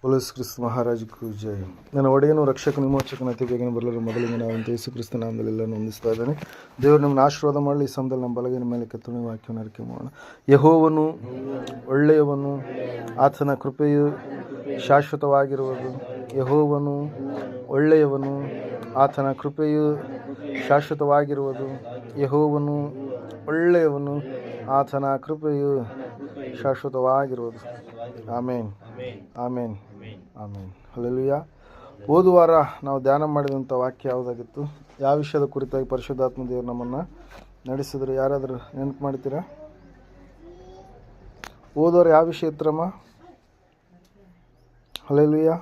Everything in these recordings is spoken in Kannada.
ಪೊಲೀಸ್ ಕ್ರಿಸ್ತ ಮಹಾರಾಜಕ್ಕೂ ಜಯ. ನನ್ನ ಒಡೆಯನು ರಕ್ಷಕ ವಿಮೋಚಕನ ಅತಿ ಬೇಗನೆ ಬರಲು ಮೊದಲಿಗೆ ನಾವಂತ ಯೇಸು ಕ್ರಿಸ್ತ ನಾಮದಲ್ಲಿ ಎಲ್ಲನೂ ಹೊಂದಿಸ್ತಾ ಇದ್ದಾನೆ. ದೇವರು ನಮ್ಮನ್ನು ಆಶೀರ್ವಾದ ಮಾಡಲಿ. ಈ ಸಮಯದಲ್ಲಿ ನಮ್ಮ ಬಲಗಿನ ಮೇಲೆ ಕೆತ್ತನೆ ವಾಕ್ಯವನ್ನು ಅರಿಕೆ ಮಾಡೋಣ. ಯೆಹೋವನು ಒಳ್ಳೆಯವನು, ಆತನ ಕೃಪೆಯು ಶಾಶ್ವತವಾಗಿರುವುದು. ಯೆಹೋವನು ಒಳ್ಳೆಯವನು, ಆತನ ಕೃಪೆಯು ಶಾಶ್ವತವಾಗಿರುವುದು. ಯೆಹೋವನು ಒಳ್ಳೆಯವನು, ಆತನ ಕೃಪೆಯು ಶಾಶ್ವತವಾಗಿರುವುದು. ಆಮೇನ್, ಆಮೇನ್, ಆಮೇನ್. ಹಲ್ಲೆಲೂಯಾ. ಹೋದುವಾರ ನಾವು ಧ್ಯಾನ ಮಾಡಿದಂಥ ವಾಕ್ಯ ಯಾವುದಾಗಿತ್ತು? ಯಾವ ವಿಷಯದ ಕುರಿತಾಗಿ ಪರಿಶುದ್ಧಾತ್ಮ ದೇವರು ನಮ್ಮನ್ನು ನಡೆಸಿದ್ರು? ಯಾರಾದರೂ ನೆನಪು ಮಾಡ್ತೀರಾ? ಹೋದವಾರ ಯಾವ ವಿಷಯ ಇತ್ತರಮ್ಮ? ಹಲ್ಲೆಲೂಯಾ.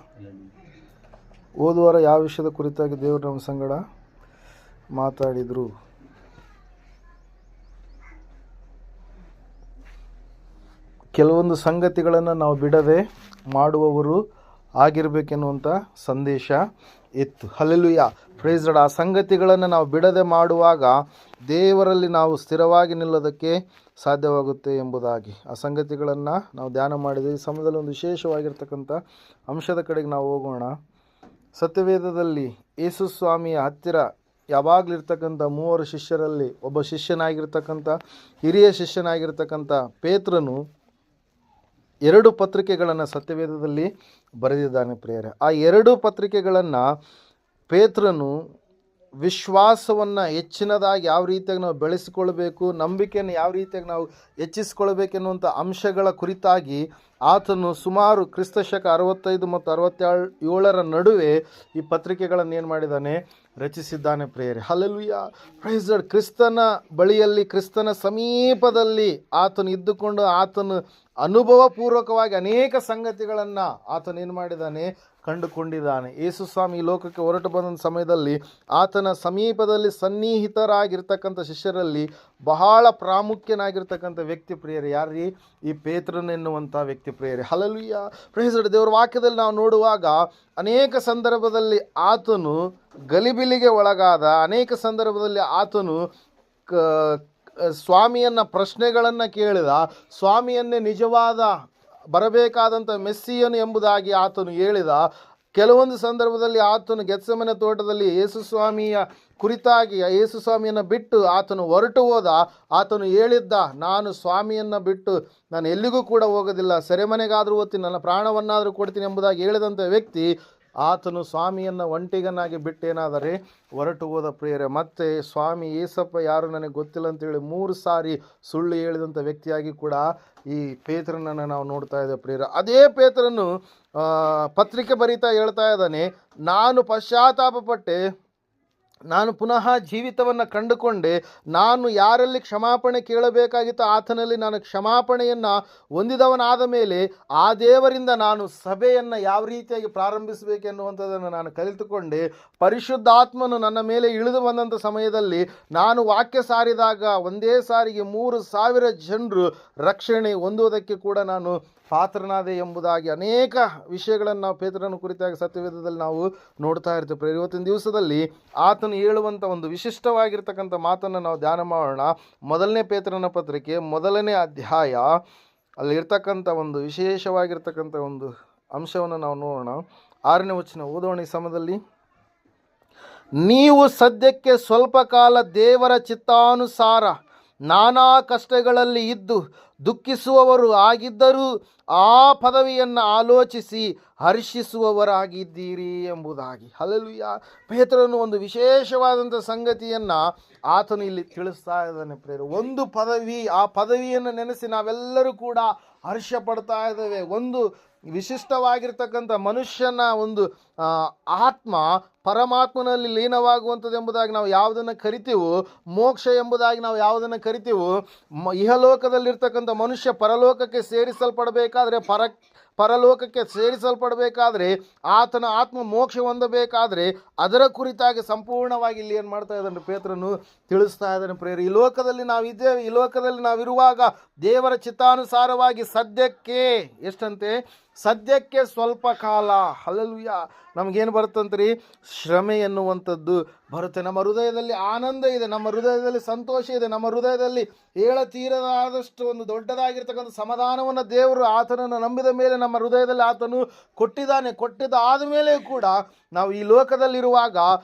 ಹೋದವಾರ ಯಾವ ವಿಷಯದ ಕುರಿತಾಗಿ ದೇವರು ನಮ್ಮ ಸಂಗಡ ಮಾತಾಡಿದರು? ಕೆಲವೊಂದು ಸಂಗತಿಗಳನ್ನು ನಾವು ಬಿಡದೆ ಮಾಡುವವರು ಆಗಿರಬೇಕೆನ್ನುವಂಥ ಸಂದೇಶ ಇತ್ತು. Hallelujah, praise Lord. ಆ ಸಂಗತಿಗಳನ್ನು ನಾವು ಬಿಡದೆ ಮಾಡುವಾಗ ದೇವರಲ್ಲಿ ನಾವು ಸ್ಥಿರವಾಗಿ ನಿಲ್ಲೋದಕ್ಕೆ ಸಾಧ್ಯವಾಗುತ್ತೆ ಎಂಬುದಾಗಿ ಆ ಸಂಗತಿಗಳನ್ನು ನಾವು ಧ್ಯಾನ ಮಾಡಿದ್ವಿ. ಈ ಸಮಯದಲ್ಲಿ ಒಂದು ವಿಶೇಷವಾಗಿರ್ತಕ್ಕಂಥ ಅಂಶದ ಕಡೆಗೆ ನಾವು ಹೋಗೋಣ. ಸತ್ಯವೇದದಲ್ಲಿ ಯೇಸು ಸ್ವಾಮಿಯ ಹತ್ತಿರ ಯಾವಾಗಲಿರ್ತಕ್ಕಂಥ 3 ಶಿಷ್ಯರಲ್ಲಿ ಒಬ್ಬ ಶಿಷ್ಯನಾಗಿರ್ತಕ್ಕಂಥ ಹಿರಿಯ ಶಿಷ್ಯನಾಗಿರ್ತಕ್ಕಂಥ ಪೇತ್ರನು 2 ಪತ್ರಿಕೆಗಳನ್ನು ಸತ್ಯವೇದದಲ್ಲಿ ಬರೆದಿದ್ದಾನೆ ಪ್ರಿಯರೇ. ಆ 2 ಪತ್ರಿಕೆಗಳನ್ನು ಪೇತ್ರನು ವಿಶ್ವಾಸವನ್ನು ಹೆಚ್ಚಿನದಾಗಿ ಯಾವ ರೀತಿಯಾಗಿ ನಾವು ಬೆಳೆಸಿಕೊಳ್ಬೇಕು, ನಂಬಿಕೆಯನ್ನು ಯಾವ ರೀತಿಯಾಗಿ ನಾವು ಹೆಚ್ಚಿಸಿಕೊಳ್ಬೇಕೆನ್ನುವಂಥ ಅಂಶಗಳ ಕುರಿತಾಗಿ ಆತನು ಸುಮಾರು ಕ್ರಿಸ್ತಶಕ 65 ಮತ್ತು 67ರ ನಡುವೆ ಈ ಪತ್ರಿಕೆಗಳನ್ನು ಏನು ಮಾಡಿದ್ದಾನೆ? ರಚಿಸಿದ್ದಾನೆ ಪ್ರಿಯರೇ. Hallelujah, praise Lord. ಕ್ರಿಸ್ತನ ಬಳಿಯಲ್ಲಿ, ಕ್ರಿಸ್ತನ ಸಮೀಪದಲ್ಲಿ ಆತನು ಇದ್ದುಕೊಂಡು ಆತನು ಅನುಭವಪೂರ್ವಕವಾಗಿ ಅನೇಕ ಸಂಗತಿಗಳನ್ನು ಆತನು ಏನು ಮಾಡಿದ್ದಾನೆ? ಕಂಡುಕೊಂಡಿದ್ದಾನೆ. ಯೇಸು ಸ್ವಾಮಿ ಈ ಲೋಕಕ್ಕೆ ಹೊರಟು ಬಂದ ಸಮಯದಲ್ಲಿ ಆತನ ಸಮೀಪದಲ್ಲಿ ಸನ್ನಿಹಿತರಾಗಿರ್ತಕ್ಕಂಥ ಶಿಷ್ಯರಲ್ಲಿ ಬಹಳ ಪ್ರಾಮುಖ್ಯನಾಗಿರ್ತಕ್ಕಂಥ ವ್ಯಕ್ತಿ ಪ್ರಿಯರೇ. ಯಾರೀ? ಈ ಪೇತ್ರನೆನ್ನುವಂಥ ವ್ಯಕ್ತಿ ಪ್ರಿಯರೇ. Hallelujah, praise Lord. ದೇವರ ವಾಕ್ಯದಲ್ಲಿ ನಾವು ನೋಡುವಾಗ ಅನೇಕ ಸಂದರ್ಭದಲ್ಲಿ ಆತನು ಗಲಿಬಿಲಿಗೆ ಒಳಗಾದ, ಅನೇಕ ಸಂದರ್ಭದಲ್ಲಿ ಆತನು ಸ್ವಾಮಿಯನ್ನು ಪ್ರಶ್ನೆಗಳನ್ನು ಕೇಳಿದ, ಸ್ವಾಮಿಯನ್ನೇ ನಿಜವಾದ ಬರಬೇಕಾದಂಥ ಮೆಸ್ಸಿಯನು ಎಂಬುದಾಗಿ ಆತನು ಹೇಳಿದ. ಕೆಲವೊಂದು ಸಂದರ್ಭದಲ್ಲಿ ಆತನು ಗೆತ್ಸೆಮನೆ ತೋಟದಲ್ಲಿ ಯೇಸು ಸ್ವಾಮಿಯ ಕುರಿತಾಗಿ ಯೇಸು ಸ್ವಾಮಿಯನ್ನು ಬಿಟ್ಟು ಆತನು ಹೊರಟು ಹೋದ. ಆತನು ಹೇಳಿದ್ದ, ನಾನು ಸ್ವಾಮಿಯನ್ನು ಬಿಟ್ಟು ನಾನು ಎಲ್ಲಿಗೂ ಕೂಡ ಹೋಗೋದಿಲ್ಲ, ಸೆರೆಮನೆಗಾದರೂ ಹೋಗ್ತೀನಿ, ನನ್ನ ಪ್ರಾಣವನ್ನಾದರೂ ಕೊಡ್ತೀನಿ ಎಂಬುದಾಗಿ ಹೇಳಿದಂಥ ವ್ಯಕ್ತಿ ಆತನು ಸ್ವಾಮಿಯನ್ನು ಒಂಟಿಗನಾಗಿ ಬಿಟ್ಟೇನಾದರೆ ಹೊರಟು ಹೋದ ಪ್ರಿಯರೇ. ಮತ್ತೆ ಸ್ವಾಮಿ ಏಸಪ್ಪ ಯಾರು ನನಗೆ ಗೊತ್ತಿಲ್ಲ ಅಂತೇಳಿ 3 ಸಾರಿ ಸುಳ್ಳು ಹೇಳಿದಂಥ ವ್ಯಕ್ತಿಯಾಗಿ ಕೂಡ ಈ ಪೇತ್ರನನ್ನು ನಾವು ನೋಡ್ತಾ ಇದ್ದೇವೆ ಪ್ರಿಯರೇ. ಅದೇ ಪೇತ್ರನು ಪತ್ರಿಕೆ ಬರೀತಾ ಹೇಳ್ತಾ ಇದ್ದಾನೆ, ನಾನು ಪಶ್ಚಾತ್ತಾಪಪಟ್ಟೆ, ನಾನು ಪುನಃ ಜೀವಿತವನ್ನು ಕಂಡುಕೊಂಡೆ, ನಾನು ಯಾರಲ್ಲಿ ಕ್ಷಮಾಪಣೆ ಕೇಳಬೇಕಾಗಿತ್ತು ಆತನಲ್ಲಿ ನಾನು ಕ್ಷಮಾಪಣೆಯನ್ನು ಹೊಂದಿದವನಾದ ಮೇಲೆ ಆ ದೇವರಿಂದ ನಾನು ಸಭೆಯನ್ನು ಯಾವ ರೀತಿಯಾಗಿ ಪ್ರಾರಂಭಿಸಬೇಕೆನ್ನುವಂಥದ್ದನ್ನು ನಾನು ಕಲಿತುಕೊಂಡೆ. ಪರಿಶುದ್ಧಾತ್ಮನು ನನ್ನ ಮೇಲೆ ಇಳಿದು ಬಂದಂಥ ಸಮಯದಲ್ಲಿ ನಾನು ವಾಕ್ಯ ಸಾರಿದಾಗ ಒಂದೇ ಸಾರಿಗೆ 3,000 ಜನರು ರಕ್ಷಣೆ ಹೊಂದುವುದಕ್ಕೆ ಕೂಡ ನಾನು ಪಾತ್ರನಾದೆ ಎಂಬುದಾಗಿ ಅನೇಕ ವಿಷಯಗಳನ್ನು ನಾವು ಪೇತ್ರನ ಕುರಿತಾಗಿ ಸತ್ಯವೇದದಲ್ಲಿ ನಾವು ನೋಡ್ತಾ ಇರ್ತೀವಿ. ಇವತ್ತಿನ ದಿವಸದಲ್ಲಿ ಆತನು ಹೇಳುವಂಥ ಒಂದು ವಿಶಿಷ್ಟವಾಗಿರ್ತಕ್ಕಂಥ ಮಾತನ್ನು ನಾವು ಧ್ಯಾನ ಮಾಡೋಣ. 1ನೇ ಪೇತ್ರನ ಪತ್ರಿಕೆ 1ನೇ ಅಧ್ಯಾಯ, ಅಲ್ಲಿರ್ತಕ್ಕಂಥ ಒಂದು ವಿಶೇಷವಾಗಿರ್ತಕ್ಕಂಥ ಒಂದು ಅಂಶವನ್ನು ನಾವು ನೋಡೋಣ. 6ನೇ ವಚನ ಓದೋಣ ಈ ಸಮಯದಲ್ಲಿ. ನೀವು ಸದ್ಯಕ್ಕೆ ಸ್ವಲ್ಪ ಕಾಲ ದೇವರ ಚಿತ್ತಾನುಸಾರ ನಾನಾ ಕಷ್ಟಗಳಲ್ಲಿ ಇದ್ದು ದುಃಖಿಸುವವರು ಆಗಿದ್ದರೂ ಆ ಪದವಿಯನ್ನು ಆಲೋಚಿಸಿ ಹರ್ಷಿಸುವವರಾಗಿದ್ದೀರಿ ಎಂಬುದಾಗಿ. ಹಲ್ಲೆಲೂಯಾ. ಪೇತ್ರನು ಒಂದು ವಿಶೇಷವಾದಂಥ ಸಂಗತಿಯನ್ನು ಆತನು ಇಲ್ಲಿ ತಿಳಿಸ್ತಾ ಇದ್ದಾನೆ ಪ್ರಿಯರೇ. ಒಂದು ಪದವಿ, ಆ ಪದವಿಯನ್ನು ನೆನೆಸಿ ನಾವೆಲ್ಲರೂ ಕೂಡ ಹರ್ಷ ಪಡ್ತಾ ಇದ್ದೇವೆ. ಒಂದು ವಿಶಿಷ್ಟವಾಗಿರ್ತಕ್ಕಂಥ ಮನುಷ್ಯನ ಒಂದು ಆತ್ಮ ಪರಮಾತ್ಮನಲ್ಲಿ ಲೀನವಾಗುವಂಥದ್ದು ಎಂಬುದಾಗಿ ನಾವು ಯಾವುದನ್ನು ಕರಿತೀವೋ, ಮೋಕ್ಷ ಎಂಬುದಾಗಿ ನಾವು ಯಾವುದನ್ನು ಕರಿತೀವೋ, ಇಹಲೋಕದಲ್ಲಿರ್ತಕ್ಕಂಥ ಮನುಷ್ಯ ಪರಲೋಕಕ್ಕೆ ಸೇರಿಸಲ್ಪಡಬೇಕಾದ್ರೆ ಪರಲೋಕಕ್ಕೆ ಸೇರಿಸಲ್ಪಡಬೇಕಾದ್ರೆ ಆತನ ಆತ್ಮ ಮೋಕ್ಷ ಹೊಂದಬೇಕಾದ್ರೆ ಅದರ ಕುರಿತಾಗಿ ಸಂಪೂರ್ಣವಾಗಿ ಇಲ್ಲಿ ಏನು ಮಾಡ್ತಾ ಇದ್ದಾನೆ ಪೇತ್ರನು ತಿಳಿಸ್ತಾ ಇದ್ದಾನೆ ಪ್ರಿಯರೇ. ಈ ಲೋಕದಲ್ಲಿ ನಾವಿದ್ದೇವೆ, ಈ ಲೋಕದಲ್ಲಿ ನಾವಿರುವಾಗ ದೇವರ ಚಿತ್ತಾನುಸಾರವಾಗಿ ಸದ್ಯಕ್ಕೆ ಎಷ್ಟಂತೆ ಸದ್ಯಕ್ಕೆ ಸ್ವಲ್ಪ ಕಾಲ. ಹಲ್ಲೆಲೂಯ. ನಮಗೇನು ಬರುತ್ತಂತ್ರಿ? ಶ್ರಮೆ ಎನ್ನುವಂಥದ್ದು ಬರುತ್ತೆ. ನಮ್ಮ ಹೃದಯದಲ್ಲಿ ಆನಂದ ಇದೆ, ನಮ್ಮ ಹೃದಯದಲ್ಲಿ ಸಂತೋಷ ಇದೆ, ನಮ್ಮ ಹೃದಯದಲ್ಲಿ ಹೇಳತೀರದಾದಷ್ಟು ಒಂದು ದೊಡ್ಡದಾಗಿರ್ತಕ್ಕಂಥ ಸಮಾಧಾನವನ್ನು ದೇವರು ಆತನನ್ನು ನಂಬಿದ ಮೇಲೆ ನಮ್ಮ ಹೃದಯದಲ್ಲಿ ಆತನು ಕೊಟ್ಟಿದ್ದಾನೆ. ಕೊಟ್ಟಿದ್ದಾದ ಮೇಲೆ ಕೂಡ ನಾವು ಈ ಲೋಕದಲ್ಲಿರುವಾಗ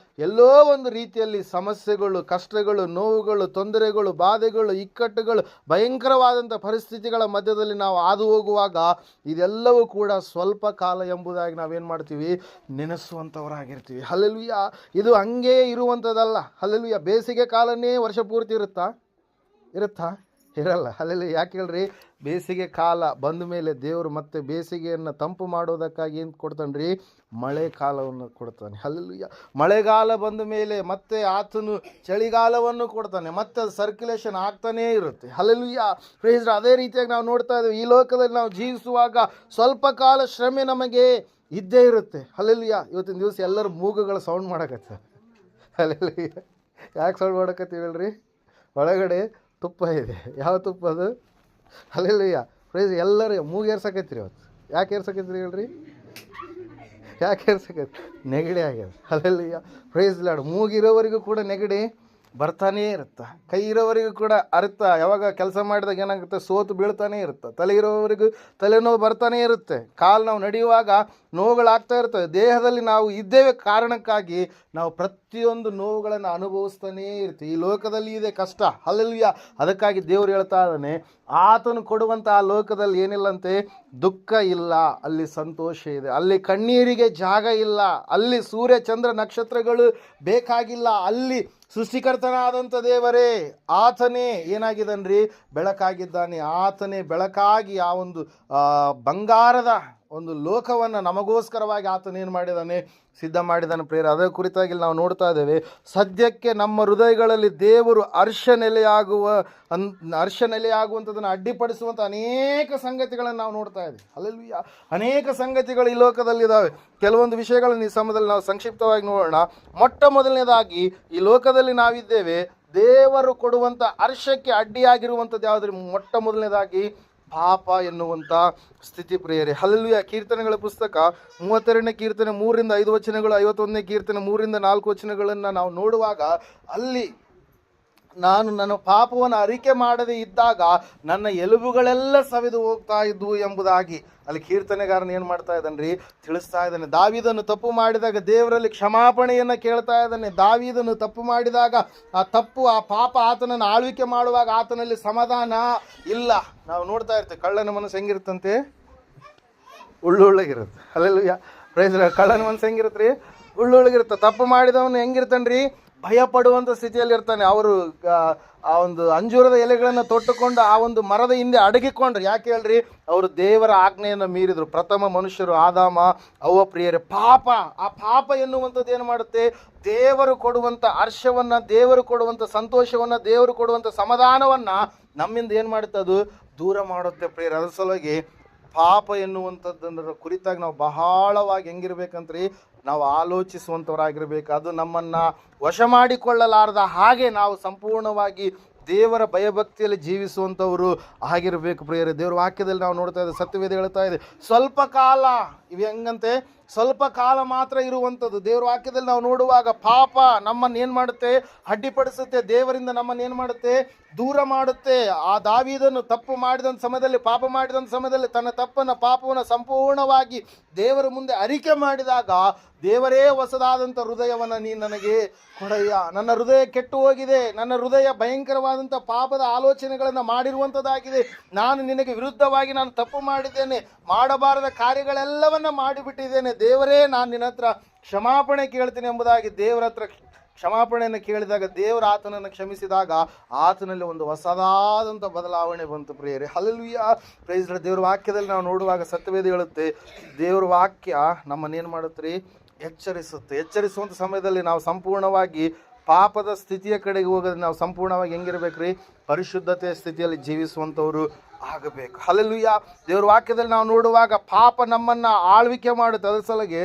ಎಲ್ಲೋ ಒಂದು ರೀತಿಯಲ್ಲಿ ಸಮಸ್ಯೆಗಳು, ಕಷ್ಟಗಳು, ನೋವುಗಳು, ತೊಂದರೆಗಳು, ಬಾಧೆಗಳು, ಇಕ್ಕಟ್ಟುಗಳು, ಭಯಂಕರವಾದಂಥ ಪರಿಸ್ಥಿತಿಗಳ ಮಧ್ಯದಲ್ಲಿ ನಾವು ಹಾದು ಹೋಗುವಾಗ ಇದೆಲ್ಲವೂ ಕೂಡ ಸ್ವಲ್ಪ ಕಾಲ ಎಂಬುದಾಗಿ ನಾವೇನು ಮಾಡ್ತೀವಿ? ನೆನೆಸುವಂಥವರಾಗಿರ್ತೀವಿ. ಹಲ್ಲೆಲೂಯ. ಇದು ಹಂಗೇ ಇರುವಂಥದ್ದಲ್ಲ. ಹಲ್ಲೆಲೂಯ. ಬೇಸಿಗೆ ಕಾಲನೇ ವರ್ಷ ಪೂರ್ತಿ ಇರುತ್ತಾ? ಇರಲ್ಲ. ಹಲ್ಲೆಲೂಯ. ಯಾಕೆ ಹೇಳ್ರಿ? ಬೇಸಿಗೆ ಕಾಲ ಬಂದ ಮೇಲೆ ದೇವರು ಮತ್ತೆ ಬೇಸಿಗೆಯನ್ನು ತಂಪು ಮಾಡೋದಕ್ಕಾಗಿ ಏನು ಕೊಡ್ತಾನೆ? ಮಳೆ ಕಾಲವನ್ನು ಕೊಡ್ತಾನೆ. ಹಲ್ಲೆಲೂಯ. ಮಳೆಗಾಲ ಬಂದ ಮೇಲೆ ಮತ್ತೆ ಆತನು ಚಳಿಗಾಲವನ್ನು ಕೊಡ್ತಾನೆ. ಮತ್ತೆ ಸರ್ಕ್ಯುಲೇಷನ್ ಆಗ್ತಾನೇ ಇರುತ್ತೆ. ಹಲ್ಲೆಲೂಯ. ಪ್ರೈಸ್. ಅದೇ ರೀತಿಯಾಗಿ ನಾವು ನೋಡ್ತಾ ಇದ್ದೇವೆ, ಈ ಲೋಕದಲ್ಲಿ ನಾವು ಜೀವಿಸುವಾಗ ಸ್ವಲ್ಪ ಕಾಲ ಶ್ರಮೆ ನಮಗೆ ಇದ್ದೇ ಇರುತ್ತೆ. ಹಲ್ಲೆಲೂಯ. ಇವತ್ತಿನ ದಿವಸ ಎಲ್ಲರೂ ಮೂಗುಗಳ ಸೌಂಡ್ ಮಾಡಕತ್ತ. ಹಲ್ಲೆಲೂಯ. ಯಾಕೆ ಸೌಂಡ್ ಮಾಡಕತ್ತೀವಿ ಹೇಳ್ರಿ? ಒಳಗಡೆ ತುಪ್ಪ ಇದೆ. ಯಾವ ತುಪ್ಪ ಅದು? ಹಲ್ಲೆಲೂಯ. ಪ್ರೈಸ್. ಎಲ್ಲರೂ ಮೂಗೇರ್ಸಕತ್ತೀರಿ ಇವತ್ತು. ಯಾಕೆ ಏರ್ಸಕತ್ತೀರಿ ಹೇಳ್ರಿ? ಯಾಕೆ ಏರ್ಸಕತ್ತಿ? ನೆಗಡಿ ಆಗ್ಯದ. ಹಲ್ಲೆಲೂಯ. Praise lord. ಮೂಗಿರೋವರೆಗೂ ಕೂಡ ನೆಗಡಿ ಬರ್ತಾನೇ ಇರುತ್ತೆ. ಕೈ ಇರೋವರೆಗೂ ಕೂಡ ಅರ್ಥ ಯಾವಾಗ ಕೆಲಸ ಮಾಡಿದಾಗ ಏನಾಗುತ್ತೆ? ಸೋತು ಬೀಳ್ತಾನೆ ಇರುತ್ತೆ. ತಲೆ ಇರೋವರೆಗೂ ತಲೆನೋವು ಬರ್ತಾನೆ ಇರುತ್ತೆ. ಕಾಲು ನಾವು ನಡೆಯುವಾಗ ನೋವುಗಳಾಗ್ತಾ ಇರ್ತವೆ. ದೇಹದಲ್ಲಿ ನಾವು ಇದ್ದೇವೆ ಕಾರಣಕ್ಕಾಗಿ ನಾವು ಪ್ರತಿಯೊಂದು ನೋವುಗಳನ್ನು ಅನುಭವಿಸ್ತಾನೇ ಇರ್ತೀವಿ. ಈ ಲೋಕದಲ್ಲಿ ಇದೆ ಕಷ್ಟ. ಹಲ್ಲೆಲೂಯ. ಅದಕ್ಕಾಗಿ ದೇವರು ಹೇಳ್ತಾ ಇದ್ದಾನೆ, ಆತನು ಕೊಡುವಂಥ ಆ ಲೋಕದಲ್ಲಿ ಏನಿಲ್ಲಂತೆ? ದುಃಖ ಇಲ್ಲ, ಅಲ್ಲಿ ಸಂತೋಷ ಇದೆ. ಅಲ್ಲಿ ಕಣ್ಣೀರಿಗೆ ಜಾಗ ಇಲ್ಲ, ಅಲ್ಲಿ ಸೂರ್ಯ ಚಂದ್ರ ನಕ್ಷತ್ರಗಳು ಬೇಕಾಗಿಲ್ಲ. ಅಲ್ಲಿ ಸೃಷ್ಟಿಕರ್ತನಾದಂಥ ದೇವರೇ, ಆತನೇ ಏನಾಗಿದ್ದಾನ್ರಿ? ಬೆಳಕಾಗಿದ್ದಾನೆ. ಆತನೇ ಬೆಳಕಾಗಿ ಆ ಒಂದು ಬಂಗಾರದ ಒಂದು ಲೋಕವನ್ನು ನಮಗೋಸ್ಕರವಾಗಿ ಆತನೇನು ಮಾಡಿದ್ದಾನೆ? ಸಿದ್ಧ ಮಾಡಿದ್ದಾನೆ. ಪ್ರೇರ. ಅದರ ಕುರಿತಾಗಿ ನಾವು ನೋಡ್ತಾ ಇದ್ದೇವೆ. ಸದ್ಯಕ್ಕೆ ನಮ್ಮ ಹೃದಯಗಳಲ್ಲಿ ದೇವರು ಹರ್ಷ ನೆಲೆಯಾಗುವಂಥದ್ದನ್ನು ಅಡ್ಡಿಪಡಿಸುವಂಥ ಅನೇಕ ಸಂಗತಿಗಳನ್ನು ನಾವು ನೋಡ್ತಾ ಇದ್ದೀವಿ. ಹಲ್ಲೆಲೂಯ. ಅನೇಕ ಸಂಗತಿಗಳು ಈ ಲೋಕದಲ್ಲಿದ್ದಾವೆ. ಕೆಲವೊಂದು ವಿಷಯಗಳನ್ನು ಈ ಸಮಯದಲ್ಲಿ ನಾವು ಸಂಕ್ಷಿಪ್ತವಾಗಿ ನೋಡೋಣ. ಮೊಟ್ಟ ಮೊದಲನೇದಾಗಿ ಈ ಲೋಕದಲ್ಲಿ ನಾವಿದ್ದೇವೆ, ದೇವರು ಕೊಡುವಂಥ ಹರ್ಷಕ್ಕೆ ಅಡ್ಡಿಯಾಗಿರುವಂಥದ್ದು ಯಾವುದ್ರಿ? ಮೊಟ್ಟ ಮೊದಲನೇದಾಗಿ ಪಾಪ ಎನ್ನುವಂಥ ಸ್ಥಿತಿ. ಪ್ರಿಯರೇ. ಹಲ್ಲೆಲೂಯ. ಕೀರ್ತನೆಗಳ ಪುಸ್ತಕ 32ನೇ ಕೀರ್ತನೆ 3-5 ವಚನಗಳು, 51ನೇ ಕೀರ್ತನೆ 3-4 ವಚನಗಳನ್ನು ನಾವು ನೋಡುವಾಗ ಅಲ್ಲಿ ನಾನು ನನ್ನ ಪಾಪವನ್ನು ಅರಿಕೆ ಮಾಡದೇ ಇದ್ದಾಗ ನನ್ನ ಎಲುಬುಗಳೆಲ್ಲ ಸವೆದು ಹೋಗ್ತಾ ಇದ್ವು ಎಂಬುದಾಗಿ ಅಲ್ಲಿ ಕೀರ್ತನೆಗಾರನ ಏನು ಮಾಡ್ತಾ ಇದ್ದಾನೆ? ತಿಳಿಸ್ತಾ ಇದ್ದಾನೆ. ದಾವೀದನು ತಪ್ಪು ಮಾಡಿದಾಗ ದೇವರಲ್ಲಿ ಕ್ಷಮಾಪಣೆಯನ್ನು ಕೇಳ್ತಾ ಇದ್ದಾನೆ. ದಾವೀದನು ತಪ್ಪು ಮಾಡಿದಾಗ ಆ ತಪ್ಪು, ಆ ಪಾಪ ಆತನನ್ನು ಆಳ್ವಿಕೆ ಮಾಡುವಾಗ ಆತನಲ್ಲಿ ಸಮಾಧಾನ ಇಲ್ಲ. ನಾವು ನೋಡ್ತಾ ಇರ್ತೇವೆ, ಕಳ್ಳನ ಮನಸ್ಸು ಹೆಂಗಿರುತ್ತಂತೆ? ಉಳ್ಳೊಳಗಿರುತ್ತೆ. ಹಲ್ಲೆಲೂಯ. ಪ್ರೈಸ್. ಕಳ್ಳನ ಮನಸ್ಸು ಹೆಂಗಿರುತ್ತೆ ರೀ? ಉಳ್ಳೊಳಗಿರುತ್ತೆ. ತಪ್ಪು ಮಾಡಿದವನು ಹೆಂಗಿರ್ತಾನೆ? ಭಯ ಪಡುವಂಥ ಸ್ಥಿತಿಯಲ್ಲಿ ಇರ್ತಾನೆ. ಅವರು ಆ ಒಂದು ಅಂಜೂರದ ಎಲೆಗಳನ್ನು ತೊಟ್ಟುಕೊಂಡು ಆ ಒಂದು ಮರದ ಹಿಂದೆ ಅಡಗಿಕೊಂಡ್ರು. ಯಾಕೆ ಹೇಳ್ರಿ? ಅವರು ದೇವರ ಆಜ್ಞೆಯನ್ನು ಮೀರಿದ್ರು. ಪ್ರಥಮ ಮನುಷ್ಯರು ಆದಾಮ ಅವ್ವ. ಪ್ರಿಯರೇ. ಆ ಪಾಪ ಎನ್ನುವಂಥದ್ದು ಏನು ಮಾಡುತ್ತೆ? ದೇವರು ಕೊಡುವಂಥ ಹರ್ಷವನ್ನು, ದೇವರು ಕೊಡುವಂಥ ಸಂತೋಷವನ್ನು, ದೇವರು ಕೊಡುವಂಥ ಸಮಾಧಾನವನ್ನು ನಮ್ಮಿಂದ ಏನು ಮಾಡುತ್ತೆ? ಅದು ದೂರ ಮಾಡುತ್ತೆ. ಪ್ರಿಯರೇ. ಅದರ ಸಲುವಾಗಿ ಪಾಪ ಎನ್ನುವಂಥದ್ದರ ಕುರಿತಾಗಿ ನಾವು ಬಹಳವಾಗಿ ಹೆಂಗಿರ್ಬೇಕಂತ್ರಿ? ನಾವು ಆಲೋಚಿಸುವಂಥವರಾಗಿರ್ಬೇಕು. ಅದು ನಮ್ಮನ್ನು ವಶ ಮಾಡಿಕೊಳ್ಳಲಾರದ ಹಾಗೆ ನಾವು ಸಂಪೂರ್ಣವಾಗಿ ದೇವರ ಭಯಭಕ್ತಿಯಲ್ಲಿ ಜೀವಿಸುವಂಥವರು ಆಗಿರಬೇಕು. ಪ್ರಿಯರೇ. ದೇವರ ವಾಕ್ಯದಲ್ಲಿ ನಾವು ನೋಡ್ತಾ ಇದ್ದೇವೆ, ಸತ್ಯವೇದ ಹೇಳ್ತಾ ಇದೆ, ಸ್ವಲ್ಪ ಕಾಲ. ಇವು ಹೆಂಗಂತೆ? ಸ್ವಲ್ಪ ಕಾಲ ಮಾತ್ರ ಇರುವಂಥದ್ದು. ದೇವರ ವಾಕ್ಯದಲ್ಲಿ ನಾವು ನೋಡುವಾಗ ಪಾಪ ನಮ್ಮನ್ನು ಏನು ಮಾಡುತ್ತೆ? ಅಡ್ಡಿಪಡಿಸುತ್ತೆ. ದೇವರಿಂದ ನಮ್ಮನ್ನು ಏನು ಮಾಡುತ್ತೆ? ದೂರ ಮಾಡುತ್ತೆ. ಆ ದಾವೀದನು ತಪ್ಪು ಮಾಡಿದಂಥ ಸಮಯದಲ್ಲಿ, ಪಾಪ ಮಾಡಿದಂಥ ಸಮಯದಲ್ಲಿ ತನ್ನ ತಪ್ಪನ್ನು, ಪಾಪವನ್ನು ಸಂಪೂರ್ಣವಾಗಿ ದೇವರ ಮುಂದೆ ಅರಿಕೆ ಮಾಡಿದಾಗ ದೇವರೇ ಹೊಸದಾದಂಥ ಹೃದಯವನ್ನು ನೀನು ನನಗೆ ಕೊಡಯ್ಯ. ನನ್ನ ಹೃದಯ ಕೆಟ್ಟು ಹೋಗಿದೆ, ನನ್ನ ಹೃದಯ ಭಯಂಕರವಾದಂಥ ಪಾಪದ ಆಲೋಚನೆಗಳನ್ನು ಮಾಡಿರುವಂಥದ್ದಾಗಿದೆ. ನಾನು ನಿನಗೆ ವಿರುದ್ಧವಾಗಿ ನಾನು ತಪ್ಪು ಮಾಡಿದ್ದೇನೆ, ಮಾಡಬಾರದ ಕಾರ್ಯಗಳೆಲ್ಲವನ್ನ ಮಾಡಿಬಿಟ್ಟಿದ್ದೇನೆ. ದೇವರೇ, ನಾನು ನಿನ್ನ ಹತ್ರ ಕ್ಷಮಾಪಣೆ ಕೇಳ್ತೀನಿ ಎಂಬುದಾಗಿ ದೇವರ ಹತ್ರ ಕ್ಷಮಾಪಣೆಯನ್ನು ಕೇಳಿದಾಗ ದೇವರ ಆತನನ್ನು ಕ್ಷಮಿಸಿದಾಗ ಆತನಲ್ಲಿ ಒಂದು ಹೊಸದಾದಂಥ ಬದಲಾವಣೆ ಬಂತು. ಪ್ರಿಯರೇ. ಹಲ್ಲೆಲೂಯ. Praise Lord. ದೇವರ ವಾಕ್ಯದಲ್ಲಿ ನಾವು ನೋಡುವಾಗ ಸತ್ಯವೇದ ಹೇಳುತ್ತೆ, ದೇವರ ವಾಕ್ಯ ನಮ್ಮನ್ನೇನು ಮಾಡುತ್ತೆ? ಎಚ್ಚರಿಸುತ್ತೆ. ಎಚ್ಚರಿಸುವಂಥ ಸಮಯದಲ್ಲಿ ನಾವು ಸಂಪೂರ್ಣವಾಗಿ ಪಾಪದ ಸ್ಥಿತಿಯ ಕಡೆಗೆ ಹೋಗೋದ್ರೆ ನಾವು ಸಂಪೂರ್ಣವಾಗಿ ಹೆಂಗಿರ್ಬೇಕ್ರಿ? ಪರಿಶುದ್ಧತೆಯ ಸ್ಥಿತಿಯಲ್ಲಿ ಜೀವಿಸುವಂಥವ್ರು ಆಗಬೇಕು. ಹಲ್ಲೆಲೂಯ. ದೇವರ ವಾಕ್ಯದಲ್ಲಿ ನಾವು ನೋಡುವಾಗ ಪಾಪ ನಮ್ಮನ್ನು ಆಳ್ವಿಕೆ ಮಾಡುತ್ತೆ. ಅದರ ಸಲುವಾಗಿ